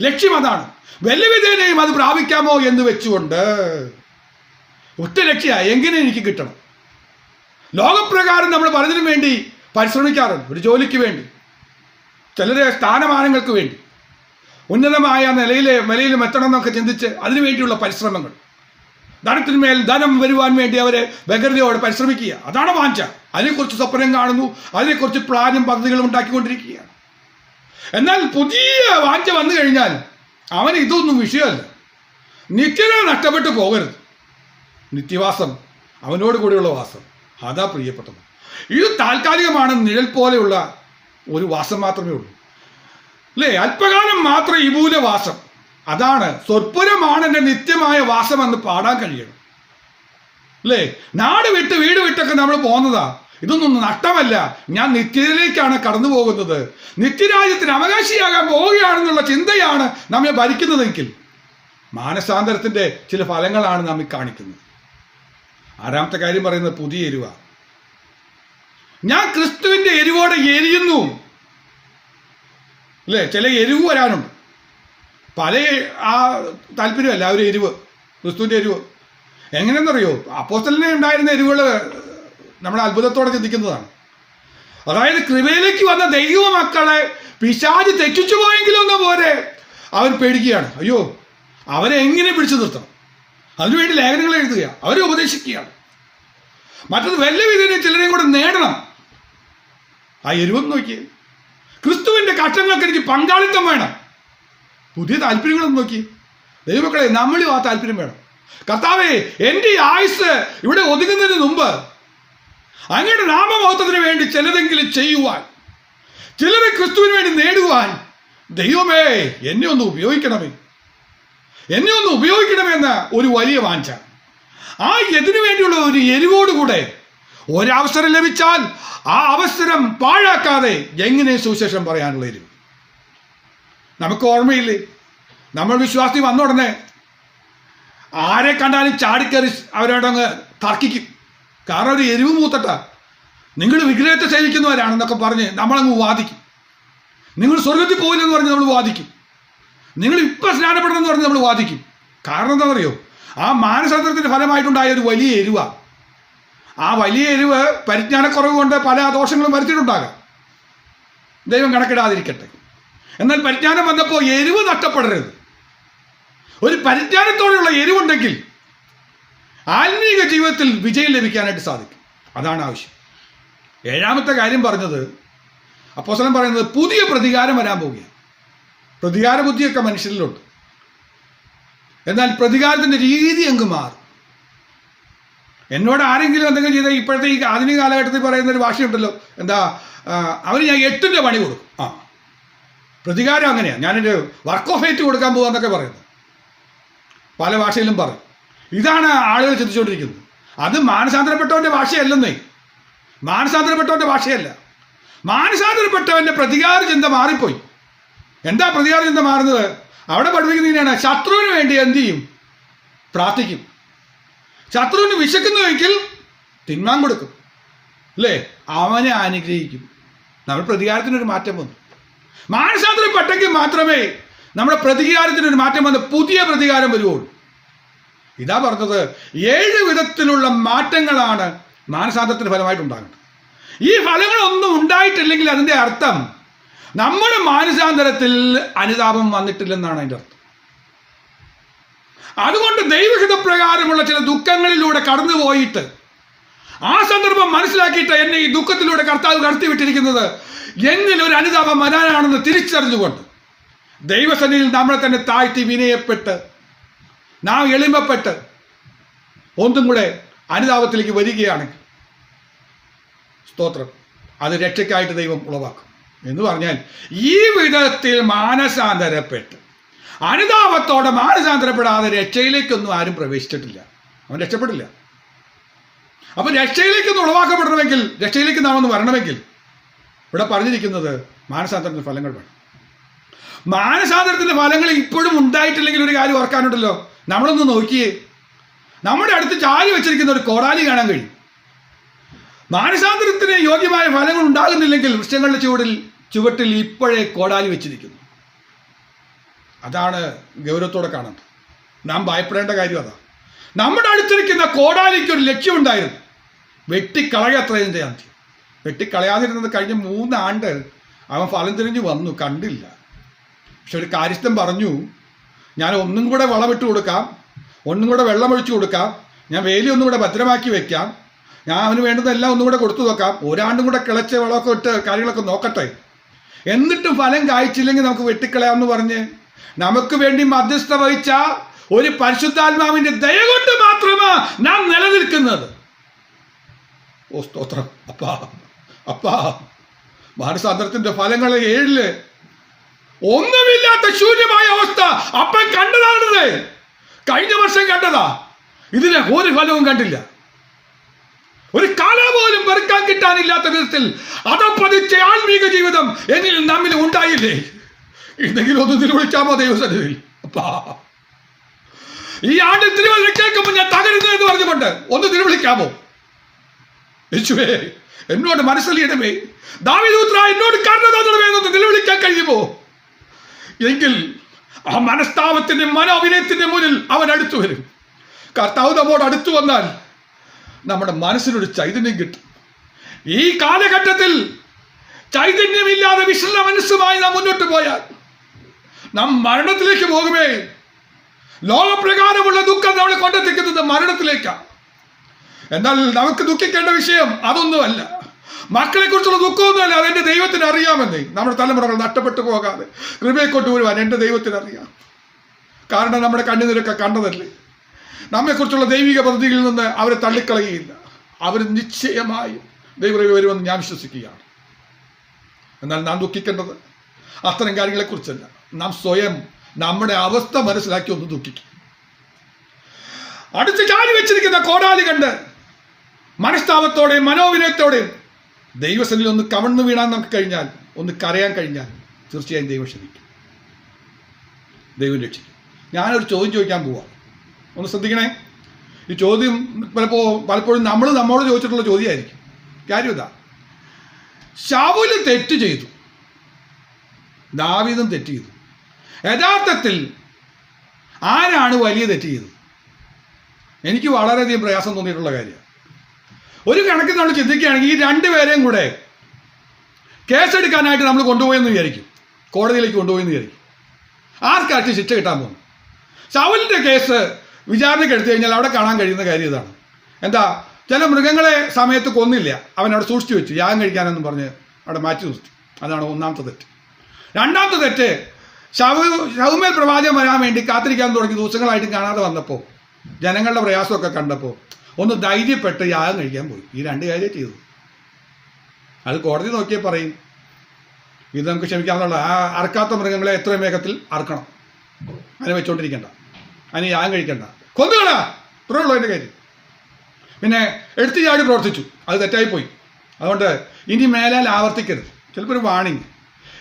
ലക്ഷ്യം അതാണ്. വല്ലവിധേനയും അത് പ്രാപിക്കാമോ എന്ന് വെച്ചുകൊണ്ട് ഒറ്റ ലക്ഷ്യ എങ്ങനെ എനിക്ക് കിട്ടണം. ലോകപ്രകാരം നമ്മൾ പലതിനും വേണ്ടി പരിശ്രമിക്കാറുണ്ട്. ഒരു ജോലിക്ക് വേണ്ടി, ചിലരെ സ്ഥാനമാനങ്ങൾക്ക് വേണ്ടി, ഉന്നതമായ നിലയിലും എത്തണം എന്നൊക്കെ ചിന്തിച്ച് അതിനുവേണ്ടിയുള്ള പരിശ്രമങ്ങൾ, ധനത്തിന്മേൽ ധനം വരുവാൻ വേണ്ടി അവരെ വ്യഗ്രതയോടെ പരിശ്രമിക്കുക. അതാണ് വാഞ്ച. അതിനെക്കുറിച്ച് സ്വപ്നം കാണുന്നു, അതിനെക്കുറിച്ച് പ്ലാനും പദ്ധതികളും ഉണ്ടാക്കിക്കൊണ്ടിരിക്കുകയാണ്. എന്നാൽ പുതിയ വാഞ്ച വന്നു കഴിഞ്ഞാൽ അവന് ഇതൊന്നും വിഷയമല്ല. നിത്യത നഷ്ടപ്പെട്ടു പോകരുത്. നിത്യവാസം, അവനോട് കൂടെയുള്ള വാസം, അതാ പ്രിയപ്പെട്ടത്. ഇത് താൽക്കാലികമാണ്. നിഴൽ പോലെയുള്ള ഒരു വാസം മാത്രമേ ഉള്ളൂ, അല്ലേ? അല്പകാലം മാത്രം ഈ മൂലവാസം. അതാണ് സ്വൽപ്പുരമാണ് എൻ്റെ നിത്യമായ വാസമെന്ന് പാടാൻ കഴിയണം, അല്ലേ? നാട് വിട്ട് വീട് വിട്ടൊക്കെ നമ്മൾ പോകുന്നതാ. ഇതൊന്നും നഷ്ടമല്ല. ഞാൻ നിത്യതയിലേക്കാണ് കടന്നു പോകുന്നത്, നിത്യരാജ്യത്തിന് അവകാശിയാകാൻ പോവുകയാണെന്നുള്ള ചിന്തയാണ് നമ്മെ ഭരിക്കുന്നതെങ്കിൽ മാനസാന്തരത്തിന്റെ ചില ഫലങ്ങളാണ് നാം കാണിക്കുന്നത്. ആറാമത്തെ കാര്യം പറയുന്നത് പുതിയ എരിവ. ഞാൻ ക്രിസ്തുവിന്റെ എരിവോടെ എരിയുന്നു, അല്ലേ? ചില എരിവ് വരാനുണ്ട്. പല ആ താല്പര്യമല്ല ആ ഒരു എരിവ്, ക്രിസ്തുവിന്റെ എരിവ്. എങ്ങനെയെന്നറിയോ? അപ്പോസ്തലനെ ഉണ്ടായിരുന്ന എരിവുകൾ നമ്മൾ അത്ഭുതത്തോടെ ചിന്തിക്കുന്നതാണ്. അതായത് കൃപയിലേക്ക് വന്ന ദൈവ മക്കളെ പിശാച് തെറ്റിച്ചു പോയെങ്കിലൊന്നും പോരെ അവർ പേടിക്കുകയാണ്. അയ്യോ, അവരെ എങ്ങനെ പിടിച്ചു നിർത്തണം, അതിനുവേണ്ടി ലേഖനങ്ങൾ എഴുതുക, അവരെ ഉപദേശിക്കുകയാണ്. മറ്റത് വല്ല വിധേന ചിലരെയും കൂടെ നേടണം. ആ എരിവെന്ന് നോക്കിയേ. ക്രിസ്തുവിന്റെ കഷ്ടങ്ങൾക്ക് എനിക്ക് പങ്കാളിത്തം വേണം. പുതിയ താല്പര്യങ്ങളൊന്നും നോക്കി ദൈവമക്കളെ, നമ്മളും ആ താല്പര്യം വേണം. കർത്താവേ, എൻ്റെ ഈ ആയുസ് ഇവിടെ ഒതുങ്ങുന്നതിന് മുമ്പ് അങ്ങയുടെ നാമമഹത്വത്തിന് വേണ്ടി ചിലതെങ്കിലും ചെയ്യുവാൻ, ചിലരെ ക്രിസ്തുവിന് വേണ്ടി നേടുവാൻ, ദൈവമേ എന്നെ ഒന്ന് ഉപയോഗിക്കണമേ, എന്നെ ഒന്ന് ഉപയോഗിക്കണമെന്ന ഒരു വലിയ വാഞ്ച. ആ ഇതിനു വേണ്ടിയുള്ള ഒരു എരിവോടുകൂടെ ഒരവസരം ലഭിച്ചാൽ ആ അവസരം പാഴാക്കാതെ എങ്ങനെ സുവിശേഷം പറയാനുള്ള എരിവ്. നമുക്ക് ഓർമ്മയില്ലേ, നമ്മൾ വിശ്വാസി വന്ന ഉടനെ ആരെ കണ്ടാലും ചാടിക്കറി അവരോടങ്ങ് തർക്കിക്കും. കാരണം ഒരു എരിവ് മൂത്തട്ട, നിങ്ങൾ വിഗ്രഹത്തെ സേവിക്കുന്നവരാണെന്നൊക്കെ പറഞ്ഞ് നമ്മളങ്ങ് വാദിക്കും. നിങ്ങൾ സ്വർഗത്തിൽ പോയില്ലെന്ന് പറഞ്ഞ് നമ്മൾ വാദിക്കും. നിങ്ങൾ ഇപ്പം സ്നാനപ്പെടണമെന്ന് പറഞ്ഞ് നമ്മൾ വാദിക്കും. കാരണം എന്താ പറയുമോ? ആ മാനസാന്തരത്തിൻ്റെ ഫലമായിട്ടുണ്ടായ ഒരു വലിയ എരിവാണ്. ആ വലിയ എരിവ് പരിജ്ഞാനക്കുറവ് കൊണ്ട് പല ദോഷങ്ങളും വരുത്തിയിട്ടുണ്ടാകാം, ദൈവം കണക്കിടാതിരിക്കട്ടെ. എന്നാൽ പരിജ്ഞാനം വന്നപ്പോൾ എരിവ് നഷ്ടപ്പെടരുത്. ഒരു പരിജ്ഞാനത്തോടെയുള്ള എരിവുണ്ടെങ്കിൽ ആത്മീക ജീവിതത്തിൽ വിജയം ലഭിക്കാനായിട്ട് സാധിക്കും. അതാണ് ആവശ്യം. ഏഴാമത്തെ കാര്യം പറഞ്ഞത്, അപ്പോസ്തലൻ പറയുന്നത് പുതിയ പ്രതികാരം വരാൻ പോവുകയാണ്. പ്രതികാര ബുദ്ധിയൊക്കെ മനുഷ്യരിലുണ്ട്, എന്നാൽ പ്രതികാരത്തിൻ്റെ രീതി അങ്ങ് മാറും. എന്നോട് ആരെങ്കിലും എന്തെങ്കിലും ചെയ്താൽ ഇപ്പോഴത്തെ ഈ ആധുനിക കാലഘട്ടത്തിൽ പറയുന്ന ഒരു ഭാഷയുണ്ടല്ലോ, എന്താ, അവന് ഞാൻ 8ന്റെ പണി കൊടുക്കും. പ്രതികാരം അങ്ങനെയാണ്. ഞാനൊരു വർക്ക് ഓഫ് ഫേറ്റ് കൊടുക്കാൻ പോകാന്നൊക്കെ പറയുന്നത് പല ഭാഷയിലും പറയും. ഇതാണ് ആളുകൾ ചിന്തിച്ചുകൊണ്ടിരിക്കുന്നത്. അത് മാനസാന്തരപ്പെട്ടവൻ്റെ ഭാഷയല്ലെന്നേ. മാനസാന്തരപ്പെട്ടവൻ്റെ ഭാഷയല്ല. മാനസാന്തരപ്പെട്ടവൻ്റെ പ്രതികാര ചിന്ത മാറിപ്പോയി. എന്താ പ്രതികാര ചിന്ത മാറുന്നത്? അവിടെ പഠിപ്പിക്കുന്നതിനാണ് ശത്രുവിന് വേണ്ടി എന്ത് ചെയ്യും? പ്രാർത്ഥിക്കും. ശത്രുവിന് വിശക്കുന്നുവെങ്കിൽ തിന്മാൻ കൊടുക്കും, അല്ലേ? അവനെ അനുഗ്രഹിക്കും. നമ്മൾ പ്രതികാരത്തിനൊരു മാറ്റം വന്നു. മാനസാന്തരപ്പെട്ടെങ്കിൽ മാത്രമേ നമ്മുടെ പ്രതികാരത്തിനൊരു മാറ്റം വന്ന് പുതിയ പ്രതികാരം വരുവുള്ളൂ. ഇതാ പറഞ്ഞത്, 7 വിധത്തിലുള്ള മാറ്റങ്ങളാണ് മാനസാന്തരത്തിന് ഫലമായിട്ടുണ്ടാകുന്നത്. ഈ ഫലങ്ങളൊന്നും ഉണ്ടായിട്ടില്ലെങ്കിൽ അതിൻ്റെ അർത്ഥം നമ്മുടെ മാനസാന്തരത്തിൽ അനുതാപം വന്നിട്ടില്ലെന്നാണ് അതിൻ്റെ അർത്ഥം. അതുകൊണ്ട് ദൈവഹിതപ്രകാരമുള്ള ചില ദുഃഖങ്ങളിലൂടെ കടന്നുപോയിട്ട് ആ സന്ദർഭം മനസ്സിലാക്കിയിട്ട് എന്നെ ഈ ദുഃഖത്തിലൂടെ കർത്താവ് കടത്തിവിട്ടിരിക്കുന്നത് എന്നിലൊരു അനുതാപം വരാനാണെന്ന് തിരിച്ചറിഞ്ഞുകൊണ്ട് ദൈവസന്നിധിയിൽ നമ്മളെ തന്നെ താഴ്ത്തി വിനയപ്പെട്ട് നാം എളിമപ്പെട്ട് ഒന്നും കൂടെ അനുതാപത്തിലേക്ക് വരികയാണെങ്കിൽ സ്തോത്രം, അത് രക്ഷയ്ക്കായിട്ട് ദൈവം ഉളവാക്കും. എന്ന് പറഞ്ഞാൽ ഈ വിധത്തിൽ മാനസാന്തരപ്പെട്ട് അനുതാപത്തോടെ മാനസാന്തരപ്പെടാതെ രക്ഷയിലേക്കൊന്നും ആരും പ്രവേശിച്ചിട്ടില്ല. അവൻ രക്ഷപ്പെടില്ല. അപ്പൊ രക്ഷയിലേക്കൊന്ന് ഉളവാക്കപ്പെടണമെങ്കിൽ, രക്ഷയിലേക്ക് നാം ഒന്ന് വരണമെങ്കിൽ ഇവിടെ പറഞ്ഞിരിക്കുന്നത് മാനസാന്തരത്തിന്റെ ഫലങ്ങൾ വേണം. മാനസാന്തരത്തിന്റെ ഫലങ്ങൾ ഇപ്പോഴും ഉണ്ടായിട്ടില്ലെങ്കിൽ ഒരു കാര്യം ഓർക്കാനുണ്ടല്ലോ. നമ്മളൊന്ന് നോക്കിയേ, നമ്മുടെ അടുത്ത് ചാരി വെച്ചിരിക്കുന്ന ഒരു കോടാലി കാണാൻ കഴിയും. മാനസാന്തരത്തിന് യോഗ്യമായ ഫലങ്ങൾ ഉണ്ടാകുന്നില്ലെങ്കിൽ വൃക്ഷങ്ങളുടെ ചുവട്ടിൽ ഇപ്പോഴേ കോടാലി വെച്ചിരിക്കുന്നു. അതാണ് ഗൗരവത്തോടെ കാണുന്നത്. നാം ഭയപ്പെടേണ്ട കാര്യം അതാ. നമ്മുടെ അടുത്തിരിക്കുന്ന കോടാലിക്ക് ഒരു ലക്ഷ്യമുണ്ടായിരുന്നു, വെട്ടിക്കളയത്രയും ചെയ്യാൻ. വെട്ടിക്കളയാതിരുന്നത് കഴിഞ്ഞ 3 ആണ്ട് അവൻ ഫലം തിരിഞ്ഞ് വന്നു, കണ്ടില്ല. പക്ഷെ ഒരു കാര്യസ്ഥൻ പറഞ്ഞു, ഞാൻ ഒന്നും കൂടെ വളമിട്ട് കൊടുക്കാം, ഒന്നും കൂടെ വെള്ളമൊഴിച്ചു കൊടുക്കാം, ഞാൻ വേലി ഒന്നും കൂടെ ഭദ്രമാക്കി വെക്കാം, ഞാൻ അവന് വേണ്ടതെല്ലാം ഒന്നും കൂടെ കൊടുത്തു നോക്കാം, ഒരാണ്ടും കൂടെ കിളച്ച വളമൊക്കെ ഇട്ട് കാര്യങ്ങളൊക്കെ നോക്കട്ടെ, എന്നിട്ടും ഫലം കായ്ച്ചില്ലെങ്കിൽ നമുക്ക് വെട്ടിക്കളയാമെന്ന് പറഞ്ഞ് നമുക്ക് വേണ്ടി മധ്യസ്ഥ വഹിച്ച ഒരു പരിശുദ്ധാത്മാവിന്റെ ദയ കൊണ്ട് മാത്രമാ നാം നിലനിൽക്കുന്നത്. ഓ സ്തോത്രം. അപ്പാ മാനസാന്തരത്തിന്റെ ഫലങ്ങൾ 7 ഒന്നുമില്ലാത്ത ശൂന്യമായ അവസ്ഥ അപ്പൻ കണ്ടതാണത്. കഴിഞ്ഞ വർഷം കണ്ടതാ, ഇതിന് ഒരു ഫലവും കണ്ടില്ല. ഒരു കാല പോലും പെറുക്കാൻ കിട്ടാനില്ലാത്ത വിധത്തിൽ അതപ്പതിച്ച ആത്മീക ജീവിതം എന്നിൽ നമ്മിൽ ഉണ്ടായില്ലേ? എന്തെങ്കിലും ഒന്ന് തിരുവിളിക്കാമോ ദൈവസന്നിധിയിൽ? അപ്പാ, ഈ ആണ്ട് തിരുവല്ല കേൾക്കുമ്പോൾ ഞാൻ തകരുന്നു എന്ന് പറഞ്ഞുകൊണ്ട് ഒന്ന് തിരുവിളിക്കാമോ? യേശുവേ, എന്നോട് മനസ്സിലിടമേ, ദാവീദുപുത്രാ, എന്നോട് കരുണ തോന്നണമേ എന്നൊന്ന് നിലവിളിക്കാൻ കഴിയുമോ? എങ്കിൽ ആ മനസ്താപത്തിന്റെ മനോവിനയത്തിന്റെ മുന്നിൽ അവൻ അടുത്തു വരും. കർത്താവ് നമ്മോട് അടുത്തു വന്നാൽ നമ്മുടെ മനസ്സിനൊരു ചൈതന്യം കിട്ടും. ഈ കാലഘട്ടത്തിൽ ചൈതന്യമില്ലാതെ വിശ്രമ മനസ്സുമായി നാം മുന്നോട്ട് പോയാൽ നാം മരണത്തിലേക്ക് പോകുമേ. ലോകപ്രകാരമുള്ള ദുഃഖം നമ്മളെ കൊണ്ടെത്തിക്കുന്നത് മരണത്തിലേക്കാണ്. എന്നാൽ നമുക്ക് ദുഃഖിക്കേണ്ട വിഷയം അതൊന്നുമല്ല. മക്കളെ കുറിച്ചുള്ള ദുഃഖമൊന്നുമല്ല, അതെന്റെ ദൈവത്തിന് അറിയാമെന്നേ. നമ്മുടെ തലമുറകൾ നഷ്ടപ്പെട്ടു പോകാതെ കൃപയെ കൊണ്ടുവരുവാൻ എൻ്റെ ദൈവത്തിന് അറിയാം. കാരണം നമ്മുടെ കണ്ണുനീരൊക്കെ കണ്ടതല്ലേ. നമ്മെക്കുറിച്ചുള്ള ദൈവിക പദ്ധതിയിൽ നിന്ന് അവരെ തള്ളിക്കളയുകയില്ല. അവർ നിശ്ചയമായും ദൈവം വരുമെന്ന് ഞാൻ വിശ്വസിക്കുകയാണ്. എന്നാൽ നാം ദുഃഖിക്കേണ്ടത് അത്തരം കാര്യങ്ങളെക്കുറിച്ചല്ല. നാം സ്വയം നമ്മുടെ അവസ്ഥ മനസ്സിലാക്കി ഒന്ന് ദുഃഖിക്കും. അടുത്ത് ചാരി വെച്ചിരിക്കുന്ന കോടാലി കണ്ട് മനസ്താപത്തോടെയും മനോവിനയത്തോടെയും ദൈവസന്നിധിയിൽ ഒന്ന് കമഴ്ന്നു വീണാൻ നമുക്ക് കഴിഞ്ഞാൽ, ഒന്ന് കരയാൻ കഴിഞ്ഞാൽ തീർച്ചയായും ദൈവം ക്ഷമിക്കും, ദൈവം രക്ഷിക്കും. ഞാനൊരു ചോദ്യം ചോദിക്കാൻ പോവാം, ഒന്ന് ശ്രദ്ധിക്കണേ. ഈ ചോദ്യം പലപ്പോഴും നമ്മോട് ചോദിച്ചിട്ടുള്ള ചോദ്യമായിരിക്കും. കാര്യം ഇതാ, ശൗല് തെറ്റ് ചെയ്തു, ദാവീദും തെറ്റ് ചെയ്തു. യഥാർത്ഥത്തിൽ ആരാണ് വലിയ തെറ്റ് ചെയ്തത്? എനിക്ക് വളരെയധികം പ്രയാസം തോന്നിയിട്ടുള്ള കാര്യമാണ്. ഒരു കണക്കിന് നമ്മൾ ചിന്തിക്കുകയാണെങ്കിൽ ഈ 2 പേരെയും കൂടെ കേസെടുക്കാനായിട്ട് നമ്മൾ കൊണ്ടുപോയെന്ന് വിചാരിക്കും, കോടതിയിലേക്ക് കൊണ്ടുപോയെന്ന് വിചാരിക്കും. ആർക്കായിട്ട് ശിക്ഷ കിട്ടാൻ പോകുന്നു? ശൗലിന്റെ കേസ് വിചാരണയ്ക്ക് എടുത്തു കഴിഞ്ഞാൽ അവിടെ കാണാൻ കഴിയുന്ന കാര്യം ഇതാണ്. എന്താ, ചില മൃഗങ്ങളെ സമയത്ത് കൊന്നില്ല, അവൻ അവിടെ സൂക്ഷിച്ചു വെച്ചു, യാഗം കഴിക്കാനെന്നും പറഞ്ഞ് അവിടെ മാറ്റി നിർത്തി. അതാണ് ഒന്നാമത്തെ തെറ്റ്. രണ്ടാമത്തെ തെറ്റ്, ശൗമേൽ പ്രവാചകൻ വരാൻ വേണ്ടി കാത്തിരിക്കാൻ തുടങ്ങി ദിവസങ്ങളായിട്ട് കാണാതെ വന്നപ്പോൾ, ജനങ്ങളുടെ പ്രയാസമൊക്കെ കണ്ടപ്പോൾ ഒന്ന് ധൈര്യപ്പെട്ട് യാഗം കഴിക്കാൻ പോയി. ഈ 2 കാര്യം ചെയ്തു. അത് കോടതി നോക്കിയേ പറയും, ഇത് നമുക്ക് ക്ഷമിക്കാവുന്ന, ആ അറക്കാത്ത മൃഗങ്ങളെ എത്രയും വേഗത്തിൽ അറക്കണം, അതിനെ വെച്ചോണ്ടിരിക്കണ്ട, അതിന് യാഗം കഴിക്കണ്ട, കൊന്നുകളാ, ഇത്രേ ഉള്ളൂ അതിൻ്റെ കാര്യം. പിന്നെ എടുത്തു ചാടി പ്രവർത്തിച്ചു, അത് തെറ്റായിപ്പോയി. അതുകൊണ്ട് ഇനി മേലാൽ ആവർത്തിക്കരുത്. ചിലപ്പോൾ ഒരു വാണിംഗ്,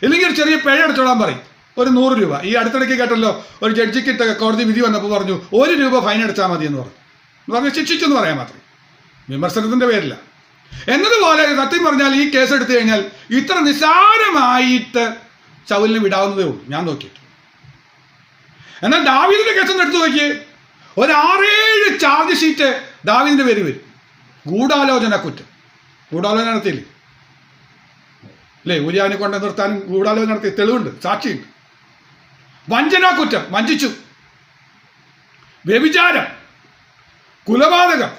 ഇല്ലെങ്കിൽ ഒരു ചെറിയ പിഴ അടച്ചോളാൻ പറയും, ഒരു 100 രൂപ. ഈ അടുത്തിടയ്ക്ക് കേട്ടല്ലോ, ഒരു ജഡ്ജിക്കിട്ട് കോടതി വിധി വന്നപ്പോൾ പറഞ്ഞു 1 രൂപ ഫൈൻ അടച്ചാൽ മതി എന്ന് പറഞ്ഞ് ശിക്ഷിച്ചെന്ന് പറയാൻ മാത്രമേ, വിമർശനത്തിന്റെ പേരില്ല. എന്നതുപോലെ സത്യം പറഞ്ഞാൽ ഈ കേസ് എടുത്തു കഴിഞ്ഞാൽ ഇത്ര നിസ്സാരമായിട്ട് ശൗലിനെ വിടാവുന്നതേ ഉള്ളൂ ഞാൻ നോക്കിയിട്ട്. എന്നാൽ ദാവീദിന്റെ കേസൊന്നും എടുത്തു നോക്കിയേ, ഒരു 6-7 ചാർജ് ഷീറ്റ് ദാവീദിന്റെ പേര് വരും. ഗൂഢാലോചന കുറ്റം, ഗൂഢാലോചന നടത്തിയില്ലേ അല്ലേ? ഊരിയാവിനെ കൊണ്ട് നിർത്താനും ഗൂഢാലോചന നടത്തി, തെളിവുണ്ട്, സാക്ഷിയുണ്ട്. വഞ്ചനാ കുറ്റം, വഞ്ചിച്ചു. വ്യഭിചാരം, കുലപാതകം,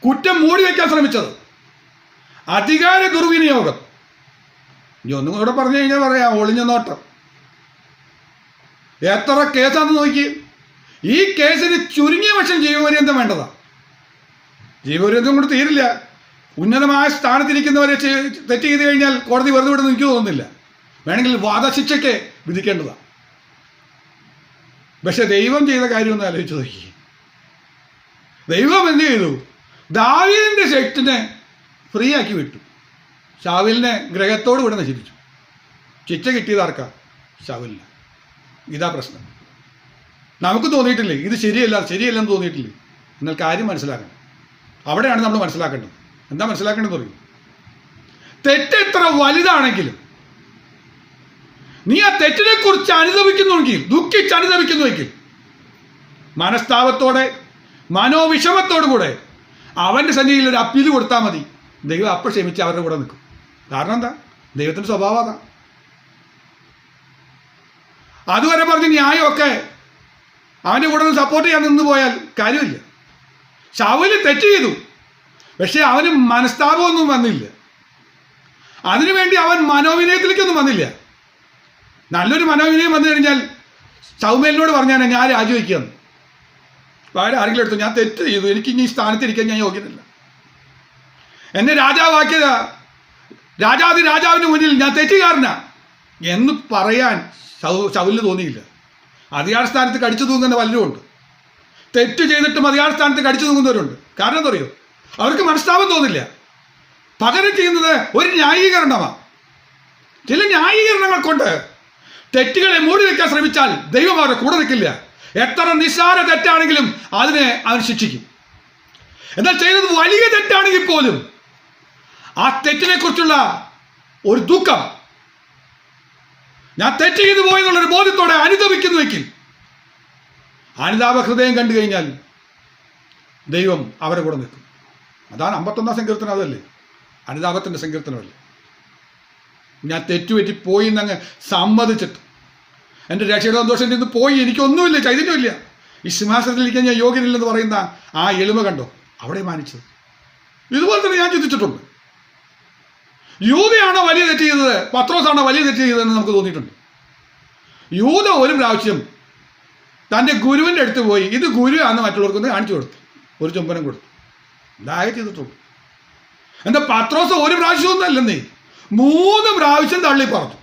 കുറ്റം മൂടി വയ്ക്കാൻ ശ്രമിച്ചത്, അധികാര ദുർവിനിയോഗം. ഇനി ഒന്നും കൂടെ പറഞ്ഞു കഴിഞ്ഞാൽ പറയാം, ഒളിഞ്ഞ നോട്ടം. എത്ര കേസാന്ന് നോക്കി. ഈ കേസിന് ചുരുങ്ങിയ പക്ഷം ജീവപര്യന്തം വേണ്ടതാ. ജീവപര്യന്തം കൊണ്ട് തീരില്ല. ഉന്നതമായ സ്ഥാനത്തിരിക്കുന്നവരെ തെറ്റ് ചെയ്ത് കഴിഞ്ഞാൽ കോടതി വെറുതെ വിടുന്ന എനിക്ക് തോന്നുന്നില്ല. വേണമെങ്കിൽ വധശിക്ഷയ്ക്ക് വിധിക്കേണ്ടതാണ്. പക്ഷെ ദൈവം ചെയ്ത കാര്യമൊന്നും ആലോചിച്ച് നോക്കി. ദൈവം എന്ത് ചെയ്തു? ദാവീദിന്റെ ശക്തിനെ ഫ്രീ ആക്കി വിട്ടു. ശൗലിനെ ഗ്രഹത്തോട് കൂടെ നശിപ്പിച്ചു. ശിക്ഷ കിട്ടിയത് ആർക്കാ? ശൗലിന്. ഇതാ പ്രശ്നം. നമുക്ക് തോന്നിയിട്ടില്ലേ ഇത് ശരിയല്ലെന്ന് തോന്നിയിട്ടില്ലേ? എന്നാൽ കാര്യം മനസ്സിലാക്കണം. അവിടെയാണ് നമ്മൾ മനസ്സിലാക്കേണ്ടത്. എന്താ മനസ്സിലാക്കേണ്ടത് പറയും? തെറ്റ് എത്ര വലുതാണെങ്കിലും നീ ആ തെറ്റിനെ കുറിച്ച് അനുഭവിക്കുന്നുവെങ്കിൽ, ദുഃഖിച്ച് അനുഭവിക്കുന്നുവെങ്കിൽ, മനസ്താപത്തോടെ മനോവിഷമത്തോടു കൂടെ അവൻ്റെ സന്നിധിയിൽ ഒരു അപ്പീൽ കൊടുത്താൽ മതി. ദൈവം അപ്പോൾ ക്ഷമിച്ച് അവരുടെ കൂടെ നിൽക്കും. കാരണം എന്താ? ദൈവത്തിൻ്റെ സ്വഭാവം അതാ. അതുവരെ പറഞ്ഞ് ന്യായമൊക്കെ അവൻ്റെ കൂടെ നിന്ന് സപ്പോർട്ട് ചെയ്യാൻ നിന്ന് പോയാൽ കാര്യമില്ല. ശൗല് തെറ്റ് ചെയ്തു, പക്ഷെ അവന് മനസ്താപമൊന്നും വന്നില്ല. അതിനുവേണ്ടി അവൻ മനോവിനയത്തിലേക്കൊന്നും വന്നില്ല. നല്ലൊരു മനോവിനയം വന്നു കഴിഞ്ഞാൽ ശൗമേലിനോട് പറഞ്ഞാൽ ഞാൻ രാജിവെക്കുകയെന്ന്. വേറെ ആരെങ്കിലും എടുത്തു, ഞാൻ തെറ്റ് ചെയ്തു, എനിക്ക് ഇനി സ്ഥാനത്തിരിക്കാൻ ഞാൻ യോഗ്യനല്ല, എന്നെ രാജാവാക്കിയതാ, രാജാതി രാജാവിന് മുന്നിൽ ഞാൻ തെറ്റുകാരനാ എന്ന് പറയാൻ ശൗലിന് തോന്നിയില്ല. അധികാര സ്ഥാനത്ത് കടിച്ചു തൂങ്ങുന്ന പലരും ഉണ്ട്. തെറ്റ് ചെയ്തിട്ടും അധികാര സ്ഥാനത്ത് കടിച്ചു തൂങ്ങുന്നവരുണ്ട്. കാരണം എന്താ അറിയോ? അവർക്ക് മനസ്താപം തോന്നില്ല. പകരം ചെയ്യുന്നത് ഒരു ന്യായീകരണമാണ്. ചില ന്യായീകരണങ്ങൾ കൊണ്ട് തെറ്റുകളെ മൂടി വയ്ക്കാൻ ശ്രമിച്ചാൽ ദൈവം അവരുടെ കൂടെ നിൽക്കില്ല. എത്ര നിസ്സാര തെറ്റാണെങ്കിലും അതിനെ അവൻ ശിക്ഷിക്കും. എന്നാൽ ചെയ്തത് വലിയ തെറ്റാണെങ്കിൽ പോലും ആ തെറ്റിനെ കുറിച്ചുള്ള ഒരു ദുഃഖം, ഞാൻ തെറ്റ് ചെയ്തു പോയെന്നുള്ളൊരു ബോധ്യത്തോടെ അനുദപിക്കുന്നുവെങ്കിൽ, അനുതാപ ഹൃദയം കണ്ടു കഴിഞ്ഞാൽ ദൈവം അവരെ കൂടെ നിൽക്കും. അതാണ് 51-ാം സങ്കീർത്തനം. അതല്ലേ അനുതാപത്തിൻ്റെ സങ്കീർത്തനമല്ലേ? ഞാൻ തെറ്റുപറ്റി പോയി എന്നങ്ങ് സമ്മതിച്ചിട്ട് എൻ്റെ രക്ഷയുടെ സന്തോഷം നിന്ന് പോയി, എനിക്കൊന്നുമില്ല, ചൈതന്യമില്ല, ഈ സിംഹാസനത്തിലിരിക്കാൻ ഞാൻ യോഗ്യനില്ലെന്ന് പറയുന്ന ആ എളിമ കണ്ടോ അവിടെ മാനിച്ചത്. ഇതുപോലെ തന്നെ ഞാൻ ചിന്തിച്ചിട്ടുണ്ട്. യൂദയാണോ വലിയ തെറ്റ് ചെയ്തത്, പത്രോസാണോ വലിയ തെറ്റ് ചെയ്തതെന്ന് നമുക്ക് തോന്നിയിട്ടുണ്ട്. യൂദ ഒരു പ്രാവശ്യം തൻ്റെ ഗുരുവിൻ്റെ അടുത്ത് പോയി ഇത് ഗുരുവാണെന്ന് മറ്റുള്ളവർക്കൊന്ന് കാണിച്ചു കൊടുത്തു, ഒരു ചുംബനം കൊടുത്തു, ഇതാകെ ചെയ്തിട്ടുള്ളൂ. എന്താ പത്രോസ് ഒരു പ്രാവശ്യമൊന്നും അല്ലെന്നേ, 3 പ്രാവശ്യം തള്ളി പറഞ്ഞു.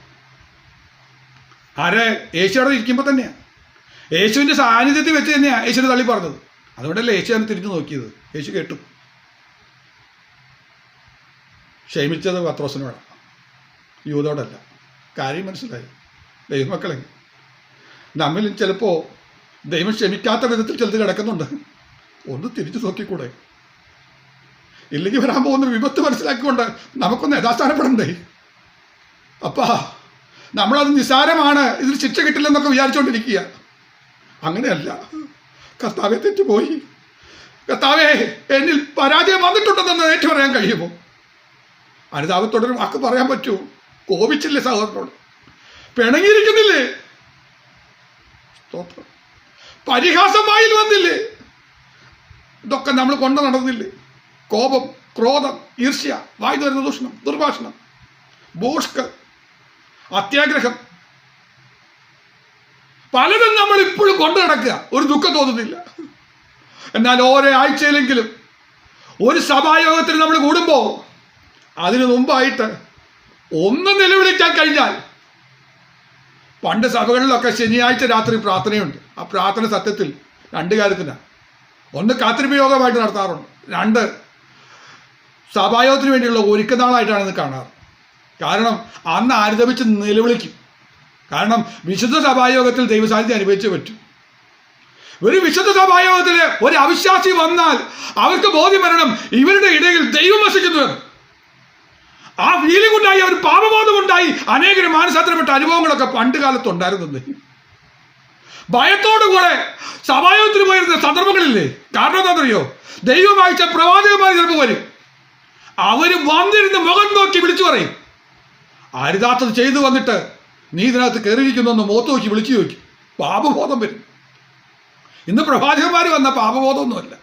ആരെ? യേശുവിടെ ഇരിക്കുമ്പോൾ തന്നെയാണ്, യേശുവിൻ്റെ സാന്നിധ്യത്തിൽ വെച്ച് തന്നെയാണ് യേശുവിനെ തള്ളി പറഞ്ഞത്. അതുകൊണ്ടല്ലേ യേശു അതിനെ തിരിഞ്ഞു നോക്കിയത്. യേശു കേട്ടു. ക്ഷമിച്ചത് പത്രോസിനോടാണ്, യൂദോടല്ല. കാര്യം മനസ്സിലായി? ദൈവമക്കളെ, നമ്മിൽ ചിലപ്പോൾ ദൈവം ക്ഷമിക്കാത്ത വിധത്തിൽ ചിലത് കിടക്കുന്നുണ്ട്. ഒന്ന് തിരിച്ചു നോക്കിക്കൂടെ? ഇല്ലെങ്കിൽ വരാൻ പോകുന്ന വിപത്ത് മനസ്സിലാക്കിക്കൊണ്ട് നമുക്കൊന്ന് യഥാസ്ഥാനപ്പെടണ്ടേ? അപ്പാ, നമ്മളത് നിസ്സാരമാണ്, ഇതിൽ ശിക്ഷ കിട്ടില്ലെന്നൊക്കെ വിചാരിച്ചുകൊണ്ടിരിക്കുക. അങ്ങനെയല്ല. കർത്താവെ, തെറ്റുപോയി, കർത്താവെ എന്നിൽ പരാജയം വന്നിട്ടുണ്ടെന്ന് ഏറ്റു പറയാൻ കഴിയുമോ? അനുതാപത്തോടൊരു വാക്ക് പറയാൻ പറ്റുമോ? കോപിച്ചില്ലേ സഹോദരനോട്? പിണങ്ങിയിരിക്കുന്നില്ലേ? സ്തോത്രം. പരിഹാസം വായിൽ വന്നില്ലേ? ഇതൊക്കെ നമ്മൾ കൊണ്ടു നടന്നില്ലേ? കോപം, ക്രോധം, ഈർഷ്യ, വായി വരുന്ന ദൂഷണം, ദുർഭാഷണം, ഭോഷ്ക്, അത്യാഗ്രഹം, പലതും നമ്മൾ ഇപ്പോഴും കൊണ്ടു നടക്കുക. ഒരു ദുഃഖം തോന്നുന്നില്ല. എന്നാൽ ഓരോ ആഴ്ചയിലെങ്കിലും ഒരു സഭായോഗത്തിൽ നമ്മൾ കൂടുമ്പോൾ അതിനു മുമ്പായിട്ട് ഒന്ന് നിലവിളിക്കാൻ കഴിഞ്ഞാൽ, പണ്ട് സഭകളിലൊക്കെ ശനിയാഴ്ച രാത്രി പ്രാർത്ഥനയുണ്ട്. ആ പ്രാർത്ഥന സത്യത്തിൽ 2 കാര്യത്തിനാണ്. ഒന്ന് കാത്തിരിപ്പ് യോഗമായിട്ട് നടത്താറുണ്ട്, 2 സഭായോഗത്തിന് വേണ്ടിയുള്ള ഒരുക്കനാളായിട്ടാണ് ഇത് കാണാറ്. കാരണം അന്ന് അനുദപിച്ച് നിലവിളിക്കും. കാരണം വിശുദ്ധ സഭായോഗത്തിൽ ദൈവസാന്നിധ്യം അനുഭവിച്ചേ പറ്റും. ഒരു വിശുദ്ധ സഭായോഗത്തിൽ ഒരു അവിശ്വാസി വന്നാൽ അവർക്ക് ബോധ്യം വരണം, ഇവരുടെ ഇടയിൽ ദൈവം വസിക്കുന്നുവെന്ന്. ആ ഫീലിംഗ് ഉണ്ടായി, അവർ പാപബോധമുണ്ടായി, അനേകരും മാനസാന്തരപ്പെട്ട അനുഭവങ്ങളൊക്കെ പണ്ട് കാലത്തുണ്ടായിരുന്നത്. ഭയത്തോടുകൂടെ സഭായോഗത്തിന് പോയിരുന്ന സന്ദർഭങ്ങളില്ലേ? കാരണം എന്താണെന്നറിയോ? ദൈവം അയച്ച പ്രവാചകന്മാർ ചിലപ്പോൾ വരും. അവര് വന്നിരുന്ന് മുഖം നോക്കി വിളിച്ചു പറയും, അരുതാത്തത് ചെയ്തു വന്നിട്ട് നീ ഇതിനകത്ത് കയറിയിരിക്കുന്നു മുഖത്ത് നോക്കി വിളിച്ചു ചോദിക്കും. പാപബോധം വരും. ഇന്ന് പ്രവാചകന്മാർ വന്ന പാപബോധമൊന്നുമല്ല,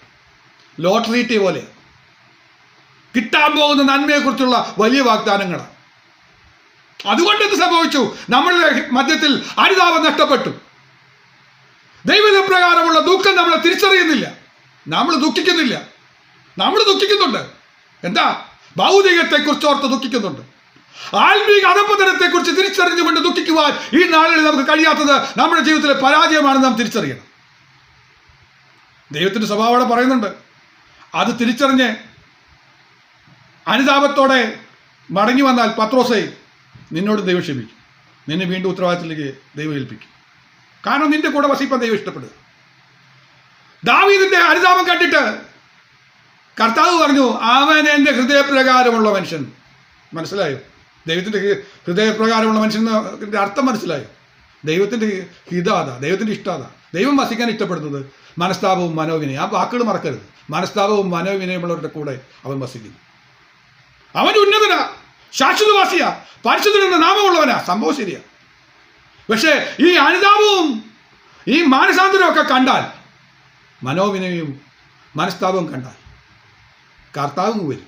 ലോട്ടറി ടീ പോലെ കിട്ടാൻ പോകുന്ന നന്മയെക്കുറിച്ചുള്ള വലിയ വാഗ്ദാനങ്ങളാണ്. അതുകൊണ്ട് എന്ത് സംഭവിച്ചു? നമ്മളുടെ മധ്യത്തിൽ അനുതാപം നഷ്ടപ്പെട്ടു. ദൈവപ്രകാരമുള്ള ദുഃഖം നമ്മളെ തിരിച്ചറിയുന്നില്ല. നമ്മൾ ദുഃഖിക്കുന്നില്ല. നമ്മൾ ദുഃഖിക്കുന്നുണ്ട്. എന്താ? ഭൗതികത്തെക്കുറിച്ച് ഓർത്ത് ദുഃഖിക്കുന്നുണ്ട്. ആത്മീക അധപ്പതനത്തെക്കുറിച്ച് തിരിച്ചറിഞ്ഞുകൊണ്ട് ദുഃഖിക്കുവാൻ ഈ നാളുകളിൽ നമുക്ക് കഴിയാത്തത് നമ്മുടെ ജീവിതത്തിലെ പരാജയമാണെന്ന് നാം തിരിച്ചറിയണം. ദൈവത്തിൻ്റെ സ്വഭാവം പറയുന്നുണ്ട്. അത് തിരിച്ചറിഞ്ഞ് അനുതാപത്തോടെ മടങ്ങി വന്നാൽ പത്രോസേ, നിന്നോട് ദൈവം ക്ഷമിക്കും, നിന്നെ വീണ്ടും ഉത്തരവാദിത്തത്തിലേക്ക് ദൈവം ഏൽപ്പിക്കും. കാരണം നിന്റെ കൂടെ വസിപ്പാൻ ദൈവം ഇഷ്ടപ്പെടുക. ദാവീദിന്റെ അനുതാപം കണ്ടിട്ട് കർത്താവ് പറഞ്ഞു, അവൻ എൻ്റെ ഹൃദയപ്രകാരമുള്ള മനുഷ്യൻ. മനസ്സിലായോ? ദൈവത്തിൻ്റെ ഹൃദയപ്രകാരമുള്ള മനുഷ്യൻ്റെ അർത്ഥം മനസ്സിലായോ? ദൈവത്തിൻ്റെ ഹിതാത, ദൈവത്തിൻ്റെ ഇഷ്ടാത. ദൈവം വസിക്കാൻ ഇഷ്ടപ്പെടുന്നത് മനസ്താപവും മനോവിനയം. ആ വാക്കുകൾ മറക്കരുത്. മനസ്താപവും മനോവിനയമുള്ളവരുടെ കൂടെ അവൻ വസിക്കുന്നു. അവൻ ഉന്നതനാ, ശാശ്വതവാസിയാ, പരിശുദ്ധൻ എന്ന നാമമുള്ളവനാ. സംഭവം ശരിയാ. പക്ഷേ ഈ അനുതാപവും ഈ മാനസാന്തരവും ഒക്കെ കണ്ടാൽ, മനോവിനയവും മനസ്താപവും കണ്ടാൽ കർത്താവ് വരും,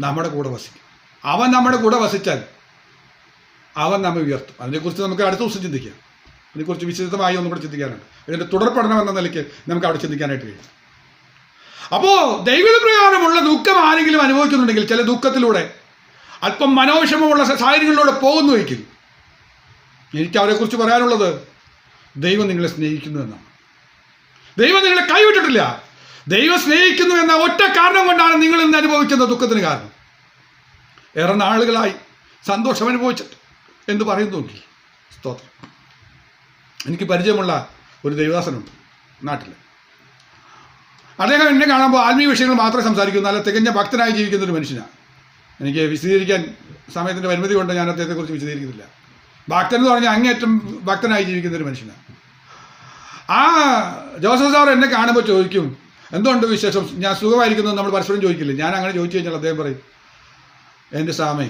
നമ്മുടെ കൂടെ വസിക്കും. അവൻ നമ്മുടെ കൂടെ വസിച്ചാൽ അവൻ നമ്മെ ഉയർത്തും. അതിനെക്കുറിച്ച് നമുക്ക് അടുത്ത ദിവസം ചിന്തിക്കാം. അതിനെക്കുറിച്ച് വിശദമായി ഒന്നും കൂടെ ചിന്തിക്കാനുണ്ട്. ഇതിൻ്റെ തുടർ പഠനം എന്ന നിലയ്ക്ക് നമുക്ക് അവിടെ ചിന്തിക്കാനായിട്ട് കഴിയും. അപ്പോൾ ദൈവപ്രകാരമുള്ള ദുഃഖം ആരെങ്കിലും അനുഭവിക്കുന്നുണ്ടെങ്കിൽ, ചില ദുഃഖത്തിലൂടെ അല്പം മനോവിഷമമുള്ള സാഹചര്യങ്ങളിലൂടെ പോകുന്നുവെങ്കിൽ, എനിക്ക് അവരെക്കുറിച്ച് പറയാനുള്ളത് ദൈവം നിങ്ങളെ സ്നേഹിക്കുന്നു എന്നാണ്. ദൈവം നിങ്ങളെ കൈവിട്ടിട്ടില്ല. ദൈവം സ്നേഹിക്കുന്നു എന്ന ഒറ്റ കാരണം കൊണ്ടാണ് നിങ്ങൾ ഇന്ന് അനുഭവിക്കുന്ന ദുഃഖത്തിന് കാരണം. ഏറെ നാളുകളായി സന്തോഷം അനുഭവിച്ചിട്ട് എന്ന് പറയുന്നുവെങ്കിൽ സ്തോത്രം. എനിക്ക് പരിചയമുള്ള ഒരു ദൈവദാസനുണ്ട് നാട്ടിൽ. അദ്ദേഹം എന്നെ കാണുമ്പോൾ ആത്മീയ വിഷയങ്ങൾ മാത്രമേ സംസാരിക്കൂ. നല്ല തികഞ്ഞ ഭക്തനായി ജീവിക്കുന്ന ഒരു മനുഷ്യനാണ്. എനിക്ക് വിശദീകരിക്കാൻ സമയത്തിൻ്റെ പരിമിതി കൊണ്ട് ഞാൻ അദ്ദേഹത്തെക്കുറിച്ച് വിശദീകരിക്കുന്നില്ല. ഭക്തൻ എന്ന് പറഞ്ഞാൽ അങ്ങേയറ്റം ഭക്തനായി ജീവിക്കുന്ന ഒരു മനുഷ്യനാണ്. ആ ജോസഫ് സാർ എന്നെ കാണുമ്പോൾ ചോദിക്കും, എന്തുകൊണ്ട് വിശേഷം? ഞാൻ സുഖമായിരിക്കുന്നത് നമ്മൾ പരസ്പരം ചോദിക്കില്ല. ഞാൻ അങ്ങനെ ചോദിച്ചു കഴിഞ്ഞാൽ അദ്ദേഹം പറയും, എൻ്റെ സാമേ,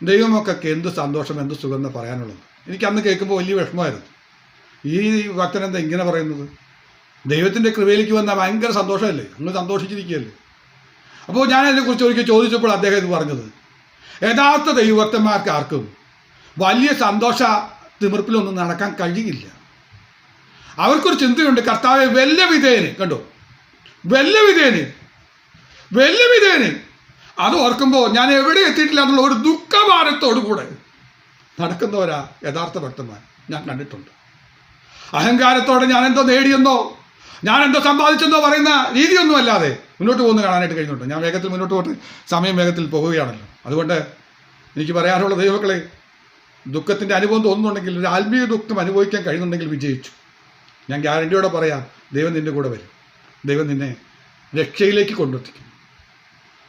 ദൈവമൊക്കെ എന്ത് സന്തോഷം, എന്ത് സുഖം എന്ന് പറയാനുള്ളത്. എനിക്ക് അന്ന് കേൾക്കുമ്പോൾ വലിയ വിഷമമായിരുന്നു. ഈ ഭക്തൻ എന്താ ഇങ്ങനെ പറയുന്നത്? ദൈവത്തിൻ്റെ കൃപയിലേക്ക് വന്നാൽ ഭയങ്കര സന്തോഷമല്ലേ, അങ്ങ് സന്തോഷിച്ചിരിക്കുകയല്ലേ. അപ്പോൾ ഞാൻ അതിനെക്കുറിച്ച് ഒരിക്കൽ ചോദിച്ചപ്പോൾ അദ്ദേഹം ഇത് പറഞ്ഞത്, യഥാർത്ഥ ദൈവഭക്തന്മാർക്ക് ആർക്കും വലിയ സന്തോഷ തിമിർപ്പിലൊന്നും നടക്കാൻ കഴിയില്ല. അവർക്കൊരു ചിന്തയുണ്ട്, കർത്താവെ വല്ല വിധേയന്, കണ്ടോ, വല്ല വിധേയന് അത് ഓർക്കുമ്പോൾ ഞാൻ എവിടെ എത്തിയിട്ടില്ല എന്നുള്ള ഒരു ദുഃഖഭാരത്തോടു കൂടെ നടക്കുന്നവരാ യഥാർത്ഥ ഭക്തന്മാർ ഞാൻ കണ്ടിട്ടുണ്ട്. അഹങ്കാരത്തോടെ ഞാനെന്തോ നേടിയെന്നോ ഞാനെന്തോ സമ്പാദിച്ചെന്നോ പറയുന്ന രീതിയൊന്നും അല്ലാതെ മുന്നോട്ട് പോകുന്ന കാണാനായിട്ട് കഴിയുന്നുണ്ട്. ഞാൻ വേഗത്തിൽ മുന്നോട്ട് പോയിട്ട് സമയം വേഗത്തിൽ പോവുകയാണല്ലോ. അതുകൊണ്ട് എനിക്ക് പറയാനുള്ള ദൈവമക്കളെ, ദുഃഖത്തിൻ്റെ അനുഭവം തോന്നുന്നുണ്ടെങ്കിൽ, ഒരു ആത്മീയ ദുഃഖം അനുഭവിക്കാൻ കഴിയുന്നുണ്ടെങ്കിൽ വിജയിച്ചു. ഞാൻ ഗ്യാരണ്ടിയോടെ പറയാം, ദൈവം നിൻ്റെ കൂടെ വരും. ദൈവം നിന്നെ രക്ഷയിലേക്ക് കൊണ്ടെത്തിക്കും.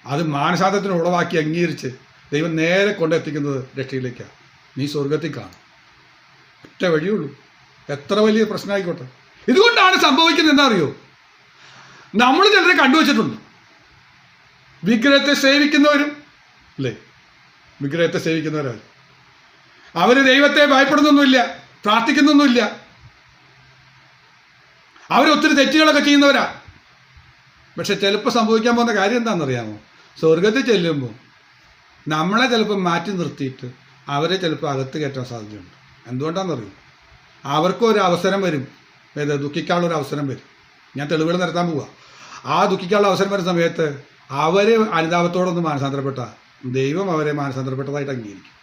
അത് മാനസാന്തരത്തിന് ഉളവാക്കി അംഗീകരിച്ച് ദൈവം നേരെ കൊണ്ടെത്തിക്കുന്നത് രക്ഷയിലേക്കാണ്. നീ സ്വർഗത്തിൽ കാണും. ഒറ്റ വഴിയുള്ളൂ. എത്ര വലിയ പ്രശ്നമായിക്കോട്ടെ. ഇതുകൊണ്ടാണ് സംഭവിക്കുന്നത് എന്നറിയോ? നമ്മൾ ചിലരെ കണ്ടുവച്ചിട്ടുണ്ട്, വിഗ്രഹത്തെ സേവിക്കുന്നവരും അല്ലേ, വിഗ്രഹത്തെ സേവിക്കുന്നവരാണ്. അവർ ദൈവത്തെ ഭയപ്പെടുന്നൊന്നുമില്ല, പ്രാർത്ഥിക്കുന്നൊന്നുമില്ല. അവരൊത്തിരി തെറ്റുകളൊക്കെ ചെയ്യുന്നവരാ. പക്ഷെ ചിലപ്പോൾ സംഭവിക്കാൻ പോകുന്ന കാര്യം എന്താണെന്നറിയാമോ? സ്വർഗത്തിൽ ചെല്ലുമ്പോൾ നമ്മളെ ചിലപ്പോൾ മാറ്റി നിർത്തിയിട്ട് അവരെ ചിലപ്പോൾ അകത്ത് കയറ്റാൻ സാധ്യതയുണ്ട്. എന്തുകൊണ്ടാണെന്നറിയും? അവർക്കൊരു അവസരം വരും, ദുഃഖിക്കാനുള്ളൊരു അവസരം വരും. ഞാൻ തെളിവുകൾ നിരത്താൻ പോവുക. ആ ദുഃഖിക്കാനുള്ള അവസരം വരുന്ന സമയത്ത് അവർ അനുതാപത്തോടൊന്ന് മാനസാന്തരപ്പെട്ട ദൈവം അവരെ മാനസാന്തരപ്പെട്ടതായിട്ട് അംഗീകരിക്കും,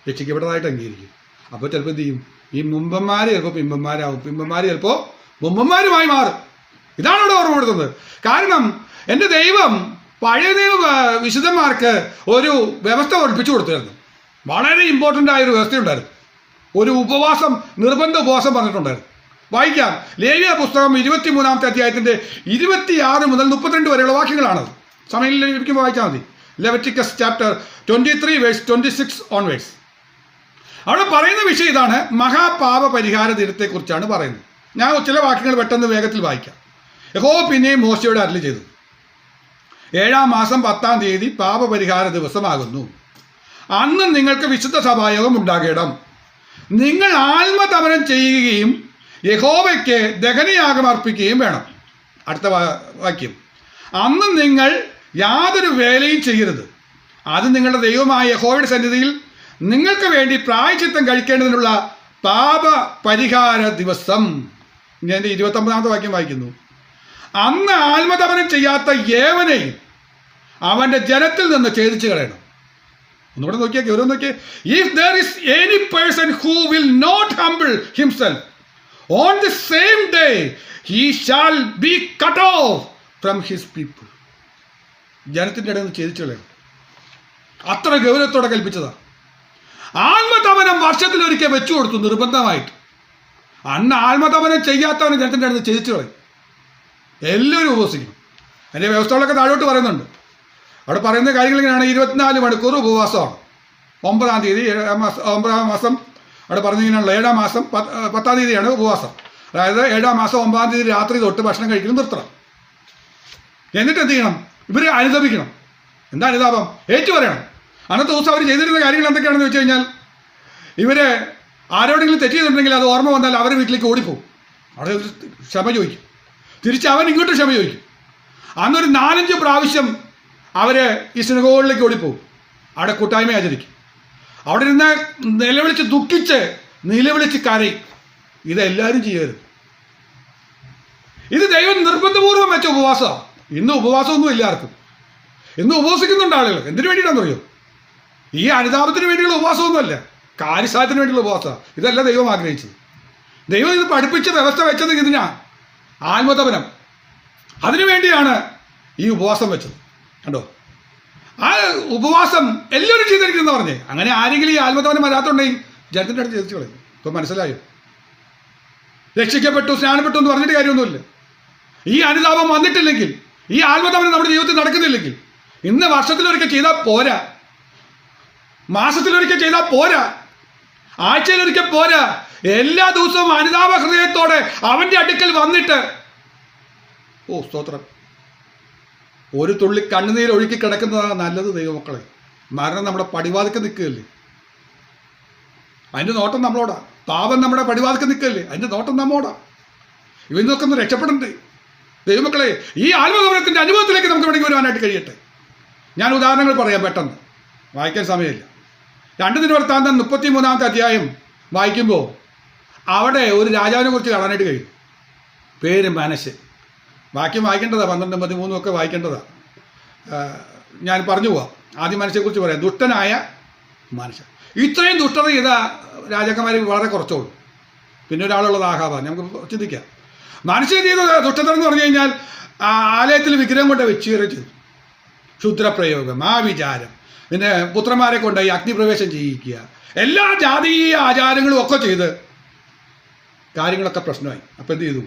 രക്ഷിക്കപ്പെട്ടതായിട്ട് അംഗീകരിക്കും. അപ്പോൾ ചിലപ്പോൾ എന്ത് ചെയ്യും? ഈ മുമ്പന്മാർ ചിലപ്പോൾ പിമ്പന്മാരാവും, പിമ്പന്മാർ ചിലപ്പോൾ മുമ്പന്മാരുമായി മാറും. ഇതാണ് ഇവിടെ ഓർമ്മപ്പെടുത്തുന്നത്. കാരണം എൻ്റെ ദൈവം പഴയ ദൈവ വിശുദ്ധന്മാർക്ക് ഒരു വ്യവസ്ഥ പഠിപ്പിച്ചു കൊടുത്തിരുന്നു. വളരെ ഇമ്പോർട്ടൻ്റ് ആയൊരു വ്യവസ്ഥയുണ്ടായിരുന്നു. ഒരു ഉപവാസം, നിർബന്ധ ഉപവാസം പറഞ്ഞിട്ടുണ്ടായിരുന്നു. വായിക്കാം. ലേവ്യ പുസ്തകം 23-ാമത്തെ അധ്യായത്തിൻ്റെ 26 മുതൽ 32 വരെയുള്ള വാക്യങ്ങളാണത്. സമയം ലഭിക്കുമ്പോൾ വായിച്ചാൽ മതി. Leviticus chapter 23 verse 26 onwards. അവിടെ പറയുന്ന വിഷയം ഇതാണ്. മഹാപാപ പരിഹാര ദിനത്തെക്കുറിച്ചാണ് പറയുന്നത്. ഞാൻ ചില വാക്യങ്ങൾ പെട്ടെന്ന് വേഗത്തിൽ വായിക്കാം. യഹോവ പിന്നെയും മോശയോട് അരുളി ചെയ്തു, 7-ാം മാസം 10-ാം തീയതി പാപപരിഹാര ദിവസമാകുന്നു. അന്ന് നിങ്ങൾക്ക് വിശുദ്ധ സഭായോഗം ഉണ്ടാകണം. നിങ്ങൾ ആത്മതപനം ചെയ്യുകയും യഹോവയ്ക്ക് ദഹനയാഗം അർപ്പിക്കുകയും വേണം. അടുത്ത വാക്യം, അന്ന് നിങ്ങൾ യാതൊരു വേലയും ചെയ്യരുത്. അത് നിങ്ങളുടെ ദൈവമായ യഹോവയുടെ സന്നിധിയിൽ നിങ്ങൾക്ക് വേണ്ടി പ്രായശ്ചിത്തം കഴിക്കേണ്ടതിനുള്ള പാപ പരിഹാര ദിവസം. ഞാൻ 29-ാമത്തെ വാക്യം വായിക്കുന്നു. അന്ന് ആത്മതപനം ചെയ്യാത്ത ഏവനെയും അവൻ്റെ ജനത്തിൽ നിന്ന് ഛേദിച്ചു കളയണം. ഒന്നുകൂടെ നോക്കിയാൽ ഓരോ നോക്കിയേ. If there is any person who will not humble himself on the same day he shall be cut off from his people. ജനത്തിൻ്റെ ഇടയിൽ നിന്ന് ഛേദിച്ചു കളയണം. അത്ര ഗൗരവത്തോടെ കൽപ്പിച്ചതാണ്. ആത്മതപനം വർഷത്തിലൊരിക്കൽ വെച്ചു കൊടുത്തു നിർബന്ധമായിട്ട്. അന്ന് ആത്മതപനം ചെയ്യാത്തവനെ ജനത്തിൻ്റെ അടുത്ത് ഛേദിച്ചു കളയും. എല്ലാവരും ഉപവസിക്കണം. അതിൻ്റെ വ്യവസ്ഥകളൊക്കെ താഴോട്ട് പറയുന്നുണ്ട്. അവിടെ പറയുന്ന കാര്യങ്ങൾ ഇങ്ങനെയാണ്. 24 മണിക്കൂർ ഉപവാസമാണ്. 9-ാം തീയതി 9-ാം മാസം അവിടെ പറഞ്ഞിങ്ങനെയുള്ള 7-ാം മാസം 10-ാം തീയതിയാണ് ഉപവാസം. അതായത് 7-ാം മാസം 9-ാം തീയതി രാത്രി തൊട്ട് ഭക്ഷണം കഴിക്കണം നിർത്തണം. എന്നിട്ട് എന്ത് ചെയ്യണം? ഇവർ അനുതപിക്കണം. എന്താ അനുതാപം? ഏറ്റു പറയണം. അന്നത്തെ ദിവസം അവർ ചെയ്തിരുന്ന കാര്യങ്ങൾ എന്തൊക്കെയാണെന്ന് വെച്ച് കഴിഞ്ഞാൽ, ഇവര് ആരോടെങ്കിലും തെറ്റ് ചെയ്തിട്ടുണ്ടെങ്കിൽ അത് ഓർമ്മ വന്നാൽ അവരുടെ വീട്ടിലേക്ക് ഓടിപ്പോകും. അവിടെ ക്ഷമ ചോദിക്കും. തിരിച്ച് അവൻ ഇങ്ങോട്ട് ക്ഷമ ചോദിക്കും. അന്നൊരു 4-5 പ്രാവശ്യം അവര് ഈ സിനഗോഗുകളിലേക്ക് ഓടിപ്പോകും. അവിടെ കൂട്ടായ്മ ആചരിക്കും. അവിടെ ഇരുന്ന് നിലവിളിച്ച് ദുഃഖിച്ച് നിലവിളിച്ച് കരയും. ഇതെല്ലാവരും ചെയ്യരുത്. ഇത് ദൈവം നിർബന്ധപൂർവ്വം വെച്ച ഉപവാസമാണ്. ഇന്ന് ഉപവാസമൊന്നും ഇല്ല ആർക്കും. ഇന്ന് ഉപവസിക്കുന്നുണ്ട് ആളുകൾ. എന്തിനു വേണ്ടിയിട്ടാണെന്ന് അറിയോ? ഈ അനുതാപത്തിന് വേണ്ടിയുള്ള ഉപവാസമൊന്നുമല്ല, കാര്യസാധ്യത്തിന് വേണ്ടിയുള്ള ഉപവാസമാണ്. ഇതല്ല ദൈവം ആഗ്രഹിച്ചത്. ദൈവം ഇത് പഠിപ്പിച്ച് വ്യവസ്ഥ വെച്ചത് ഇതിനാ, ആത്മതപനം. അതിനു വേണ്ടിയാണ് ഈ ഉപവാസം വെച്ചത്. കണ്ടോ? ആ ഉപവാസം എല്ലാവരും ചെയ്തിരിക്കുന്നു പറഞ്ഞേ. അങ്ങനെ ആരെങ്കിലും ഈ ആത്മതപനം വരാത്തുണ്ടെങ്കിൽ ജനത്തിൻ്റെ അടുത്ത് ചെയ്തിച്ചു കളയും. ഇപ്പം മനസ്സിലായോ? രക്ഷിക്കപ്പെട്ടു സ്നാനപ്പെട്ടു എന്ന് പറഞ്ഞിട്ട് കാര്യമൊന്നുമില്ല. ഈ അനുതാപം വന്നിട്ടില്ലെങ്കിൽ, ഈ ആത്മതപനം നമ്മുടെ ജീവിതത്തിൽ നടക്കുന്നില്ലെങ്കിൽ, ഇന്ന് വർഷത്തിലൊരിക്കൽ ചെയ്താൽ പോരാ, മാസത്തിലൊരിക്കൽ ചെയ്താൽ പോരാ, ആഴ്ചയിലൊരിക്കൽ പോരാ. എല്ലാ ദിവസവും അനുതാപ ഹൃദയത്തോടെ അവൻ്റെ അടുക്കൽ വന്നിട്ട്, ഓ സ്തോത്രം, ഒരു തുള്ളി കണ്ണുനീർ ഒഴുക്കി കിടക്കുന്നതാണ് നല്ലത് ദൈവമക്കളെ. മരണം നമ്മുടെ പടിവാതിക്ക് നിൽക്കുകയല്ലേ, അതിൻ്റെ നോട്ടം നമ്മളോടാ. പാപം നമ്മുടെ പടിവാതിക്ക് നിൽക്കുകയല്ലേ, അതിൻ്റെ നോട്ടം നമ്മോടാ. ഇവയിൽ നിന്നൊക്കെ ഒന്ന് രക്ഷപ്പെടണ്ടേ ദൈവമക്കളെ? ഈ ആത്മതപനത്തിൻ്റെ അനുഭവത്തിലേക്ക് നമുക്ക് വേണമെങ്കിൽ വരുവാനായിട്ട് കഴിയട്ടെ. ഞാൻ ഉദാഹരണങ്ങൾ പറയാം പെട്ടെന്ന്, വായിക്കാൻ സമയമില്ല. 2 ദിനവൃത്താന്തം 33-ാമത്തെ അധ്യായം വായിക്കുമ്പോൾ അവിടെ ഒരു രാജാവിനെ കുറിച്ച് കാണാനായിട്ട് കഴിയും. പേര് മനശ്ശെ. വാക്യം വായിക്കേണ്ടതാണ്, 12, 13 ഒക്കെ വായിക്കേണ്ടതാണ്. ഞാൻ പറഞ്ഞു പോവാം. ആദ്യം മനശ്ശെക്കുറിച്ച് പറയാം. ദുഷ്ടനായ മനശ്ശെ. ഇത്രയും ദുഷ്ടത ചെയ്ത രാജാക്കന്മാർ വളരെ കുറച്ചുള്ളൂ. പിന്നെ ഒരാളുള്ളത് ആഹാബാണ്. നമുക്ക് ചിന്തിക്കാം. മനശ്ശെ ചെയ്ത ദുഷ്ടത എന്ന് പറഞ്ഞു കഴിഞ്ഞാൽ ആലയത്തിൽ വിഗ്രഹം കൊണ്ട് വെച്ചുകയറി ചെയ്തു. ക്ഷുദ്രപ്രയോഗം, ആ വിചാരം, പിന്നെ പുത്രന്മാരെ കൊണ്ട് ഈ അഗ്നിപ്രവേശം ചെയ്യിക്കുക, എല്ലാ ജാതീയ ആചാരങ്ങളും ഒക്കെ ചെയ്ത് കാര്യങ്ങളൊക്കെ പ്രശ്നമായി. അപ്പം എന്ത് ചെയ്തു?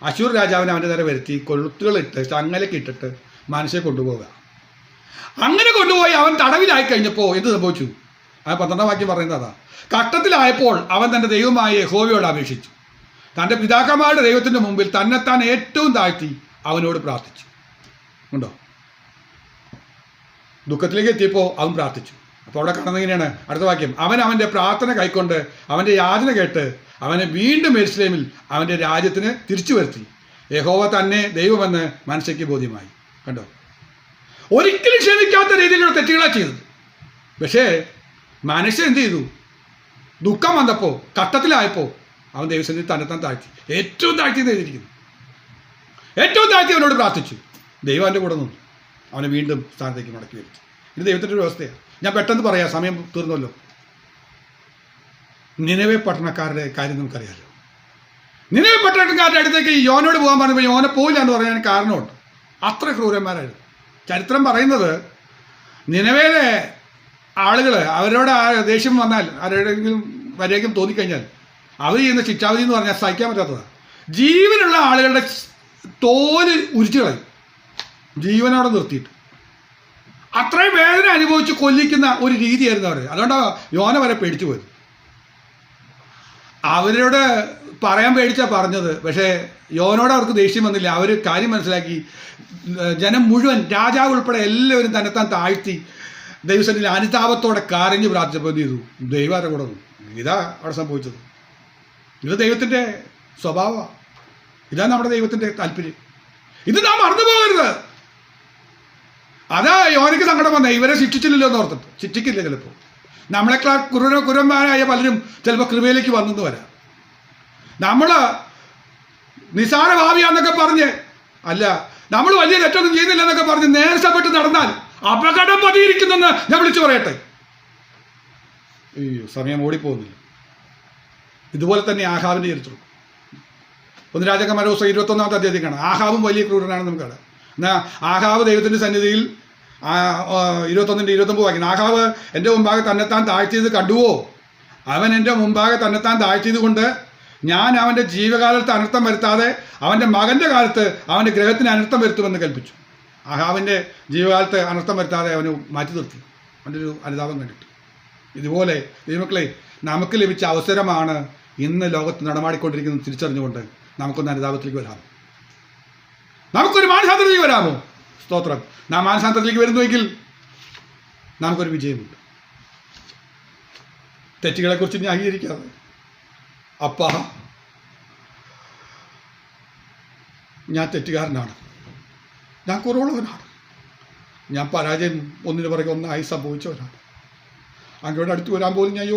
അശൂർ രാജാവിനെ അവൻ്റെ നേരെ വരുത്തി കൊളുത്തുകളിട്ട് ചങ്ങലൊക്കെ ഇട്ടിട്ട് മനശ്ശെ കൊണ്ടുപോവുക. അങ്ങനെ കൊണ്ടുപോയി അവൻ തടവിലായി കഴിഞ്ഞപ്പോൾ എന്ത് സംഭവിച്ചു? ആ 12-ാം വാക്യം പറയുന്നതാ. കഷ്ടത്തിലായപ്പോൾ അവൻ തൻ്റെ ദൈവമായ യഹോവയോട് അപേക്ഷിച്ചു. തൻ്റെ പിതാക്കന്മാരുടെ ദൈവത്തിൻ്റെ മുമ്പിൽ തന്നെത്താൻ ഏറ്റവും താഴ്ത്തി അവനോട് പ്രാർത്ഥിച്ചു. ഉണ്ടോ? ദുഃഖത്തിലേക്ക് എത്തിയപ്പോൾ അവൻ പ്രാർത്ഥിച്ചു. അപ്പോൾ അവിടെ കാണുന്നത് എങ്ങനെയാണ്? അടുത്ത വാക്യം. അവൻ അവൻ്റെ പ്രാർത്ഥന കൈക്കൊണ്ട് അവൻ്റെ യാചന കേട്ട് അവനെ വീണ്ടും യെരൂശലേമിൽ അവൻ്റെ രാജ്യത്തിന് തിരിച്ചു വരുത്തി. യഹോവ തന്നെ ദൈവമെന്ന് മനശ്ശെക്ക് ബോധ്യമായി. കണ്ടോ? ഒരിക്കലും ക്ഷമിക്കാത്ത രീതിയിലുള്ള തെറ്റുകളാണ് ചെയ്തത്. പക്ഷേ മനശ്ശെ എന്ത് ചെയ്തു? ദുഃഖം വന്നപ്പോൾ, കഷ്ടത്തിലായപ്പോൾ അവൻ ദൈവസന്നിധിയിൽ തന്നെത്താൻ താഴ്ത്തി. ഏറ്റവും താഴ്ത്തി എഴുതിയിരിക്കുന്നു. ഏറ്റവും താഴ്ത്തി അവനോട് പ്രാർത്ഥിച്ചു. ദൈവം അവൻ്റെ കൂടെ നിന്നു അവനെ വീണ്ടും സ്ഥാനത്തേക്ക് മടക്കി വരുത്തി. ഇത് ദൈവത്തിൻ്റെ ഒരു വ്യവസ്ഥയാണ്. ഞാൻ പെട്ടെന്ന് പറയാം, സമയം തീർന്നല്ലോ. നിനവെ പട്ടണക്കാരുടെ കാര്യം നമുക്കറിയാമല്ലോ. നിനവെ പട്ടണക്കാരുടെ അടുത്തേക്ക് യോനോട് പോകാൻ പറഞ്ഞപ്പോൾ യോന പോയില്ല എന്ന് പറയാൻ കാരണമുണ്ട്. അത്ര ക്രൂരന്മാരായിരുന്നു. ചരിത്രം പറയുന്നത് നിനവേലെ ആളുകൾ അവരോട് ദേഷ്യം വന്നാൽ, ആരുടെയെങ്കിലും വരേക്കും തോന്നിക്കഴിഞ്ഞാൽ അവർ ചെയ്യുന്ന ശിക്ഷാവിധി എന്ന് പറഞ്ഞാൽ സഹിക്കാൻ പറ്റാത്തതാണ്. ജീവനുള്ള ആളുകളുടെ തോല് ഉരിച്ചു കളയും, ജീവനോടെ നിർത്തിയിട്ട്. അത്രയും വേദന അനുഭവിച്ച് കൊല്ലിക്കുന്ന ഒരു രീതിയായിരുന്നു അവർ. അതുകൊണ്ടാണ് യോന വരെ പേടിച്ചു പോയത്. അവരോട് പറയാൻ പേടിച്ചാണ് പറഞ്ഞത്. പക്ഷേ യോനോട് അവർക്ക് ദേഷ്യം വന്നില്ല. അവർ കാര്യം മനസ്സിലാക്കി. ജനം മുഴുവൻ, രാജാവ് ഉൾപ്പെടെ എല്ലാവരും തന്നെത്താൻ താഴ്ത്തി ദൈവസന്നിധിയിൽ അനുതാപത്തോടെ കരഞ്ഞ് പ്രാർത്ഥിച്ചപ്പോൾ എന്ത് ചെയ്തു? ദൈവം കൂടെ വന്നു. ഇതാ അവിടെ സംഭവിച്ചത്. ഇത് ദൈവത്തിൻ്റെ സ്വഭാവമാണ്. ഇതാണ് നമ്മുടെ ദൈവത്തിൻ്റെ താല്പര്യം. ഇത് നാം മറന്നു പോകരുത്. അതാ യോനയ്ക്ക് സങ്കടം വന്നേ. ഇവരെ ശിക്ഷിച്ചില്ലല്ലോ എന്ന് ഓർത്തിട്ട്. ശിക്ഷിക്കില്ല. ചിലപ്പോൾ നമ്മളെക്കാൾ കുരന്മാരായ പലരും ചിലപ്പോൾ കൃപയിലേക്ക് വന്നെന്ന് വരാം. നമ്മൾ നിസാര ഭാവിയാന്നൊക്കെ പറഞ്ഞ്, അല്ല നമ്മൾ വലിയ തെറ്റൊന്നും ചെയ്യുന്നില്ല എന്നൊക്കെ പറഞ്ഞ് നേർച്ചപ്പെട്ട് നടന്നാൽ അപകടം പതിയിരിക്കുന്നെന്ന് ഞാൻ വിളിച്ചു പറയട്ടെ. അയ്യോ, സമയം ഓടിപ്പോകുന്നില്ല. ഇതുപോലെ തന്നെ ആഹാബിൻ്റെ ചരിത്രം 1 രാജാക്കന്മാരുടെ പുസ്തകം 21-ാമത്തെ അധ്യായത്തിൽ കാണാം. ആഹാബും വലിയ ക്രൂരനാണെന്ന് നമുക്ക് കാണാം. എന്നാൽ ആഹാബ് ദൈവത്തിൻ്റെ സന്നിധിയിൽ 21-ന്റെ 29 വായിക്കുന്നു. ആഹാബ് എൻ്റെ മുമ്പാകെ തന്നെത്താൻ താഴ്ത്തിയത് കണ്ടുവോ? അവൻ എൻ്റെ മുമ്പാകെ തന്നെത്താൻ താഴ്ത്തിയത് കൊണ്ട് ഞാൻ അവൻ്റെ ജീവകാലത്ത് അനർത്ഥം വരുത്താതെ അവൻ്റെ മകൻ്റെ കാലത്ത് അവൻ്റെ ഗ്രഹത്തിന് അനർത്ഥം വരുത്തുമെന്ന് കൽപ്പിച്ചു. ആഹാവിൻ്റെ ജീവകാലത്ത് അനർത്ഥം വരുത്താതെ അവന് മാറ്റി നിർത്തി, അവൻ്റെ ഒരു അനുതാപം കണ്ടിട്ട്. ഇതുപോലെ ദൈവമക്കളെ, നമുക്ക് ലഭിച്ച അവസരമാണ് ഇന്ന് ലോകത്ത് നടമാടിക്കൊണ്ടിരിക്കുന്നത് തിരിച്ചറിഞ്ഞുകൊണ്ട് നമുക്കൊന്ന് അനുതാപത്തിലേക്ക് വരാമോ? നമുക്കൊരു മാനസാന്തരത്തിലേക്ക് വരാമോ? സ്തോത്രം. നാം മാനസാന്തരത്തിലേക്ക് വരുന്നുവെങ്കിൽ നമുക്കൊരു വിജയമുണ്ട്. തെറ്റുകളെക്കുറിച്ച് ന്യായീകരിക്കാതെ, അപ്പാ ഞാൻ തെറ്റുകാരനാണ്, ഞാൻ കുറവുള്ളവനാണ്, ഞാൻ പരാജയം ഒന്നിനു പുറകെ ഒന്നായി സംഭവിച്ചവനാണ്, അങ്ങോട്ട് അടുത്ത് വരാൻ പോലും ഞാൻ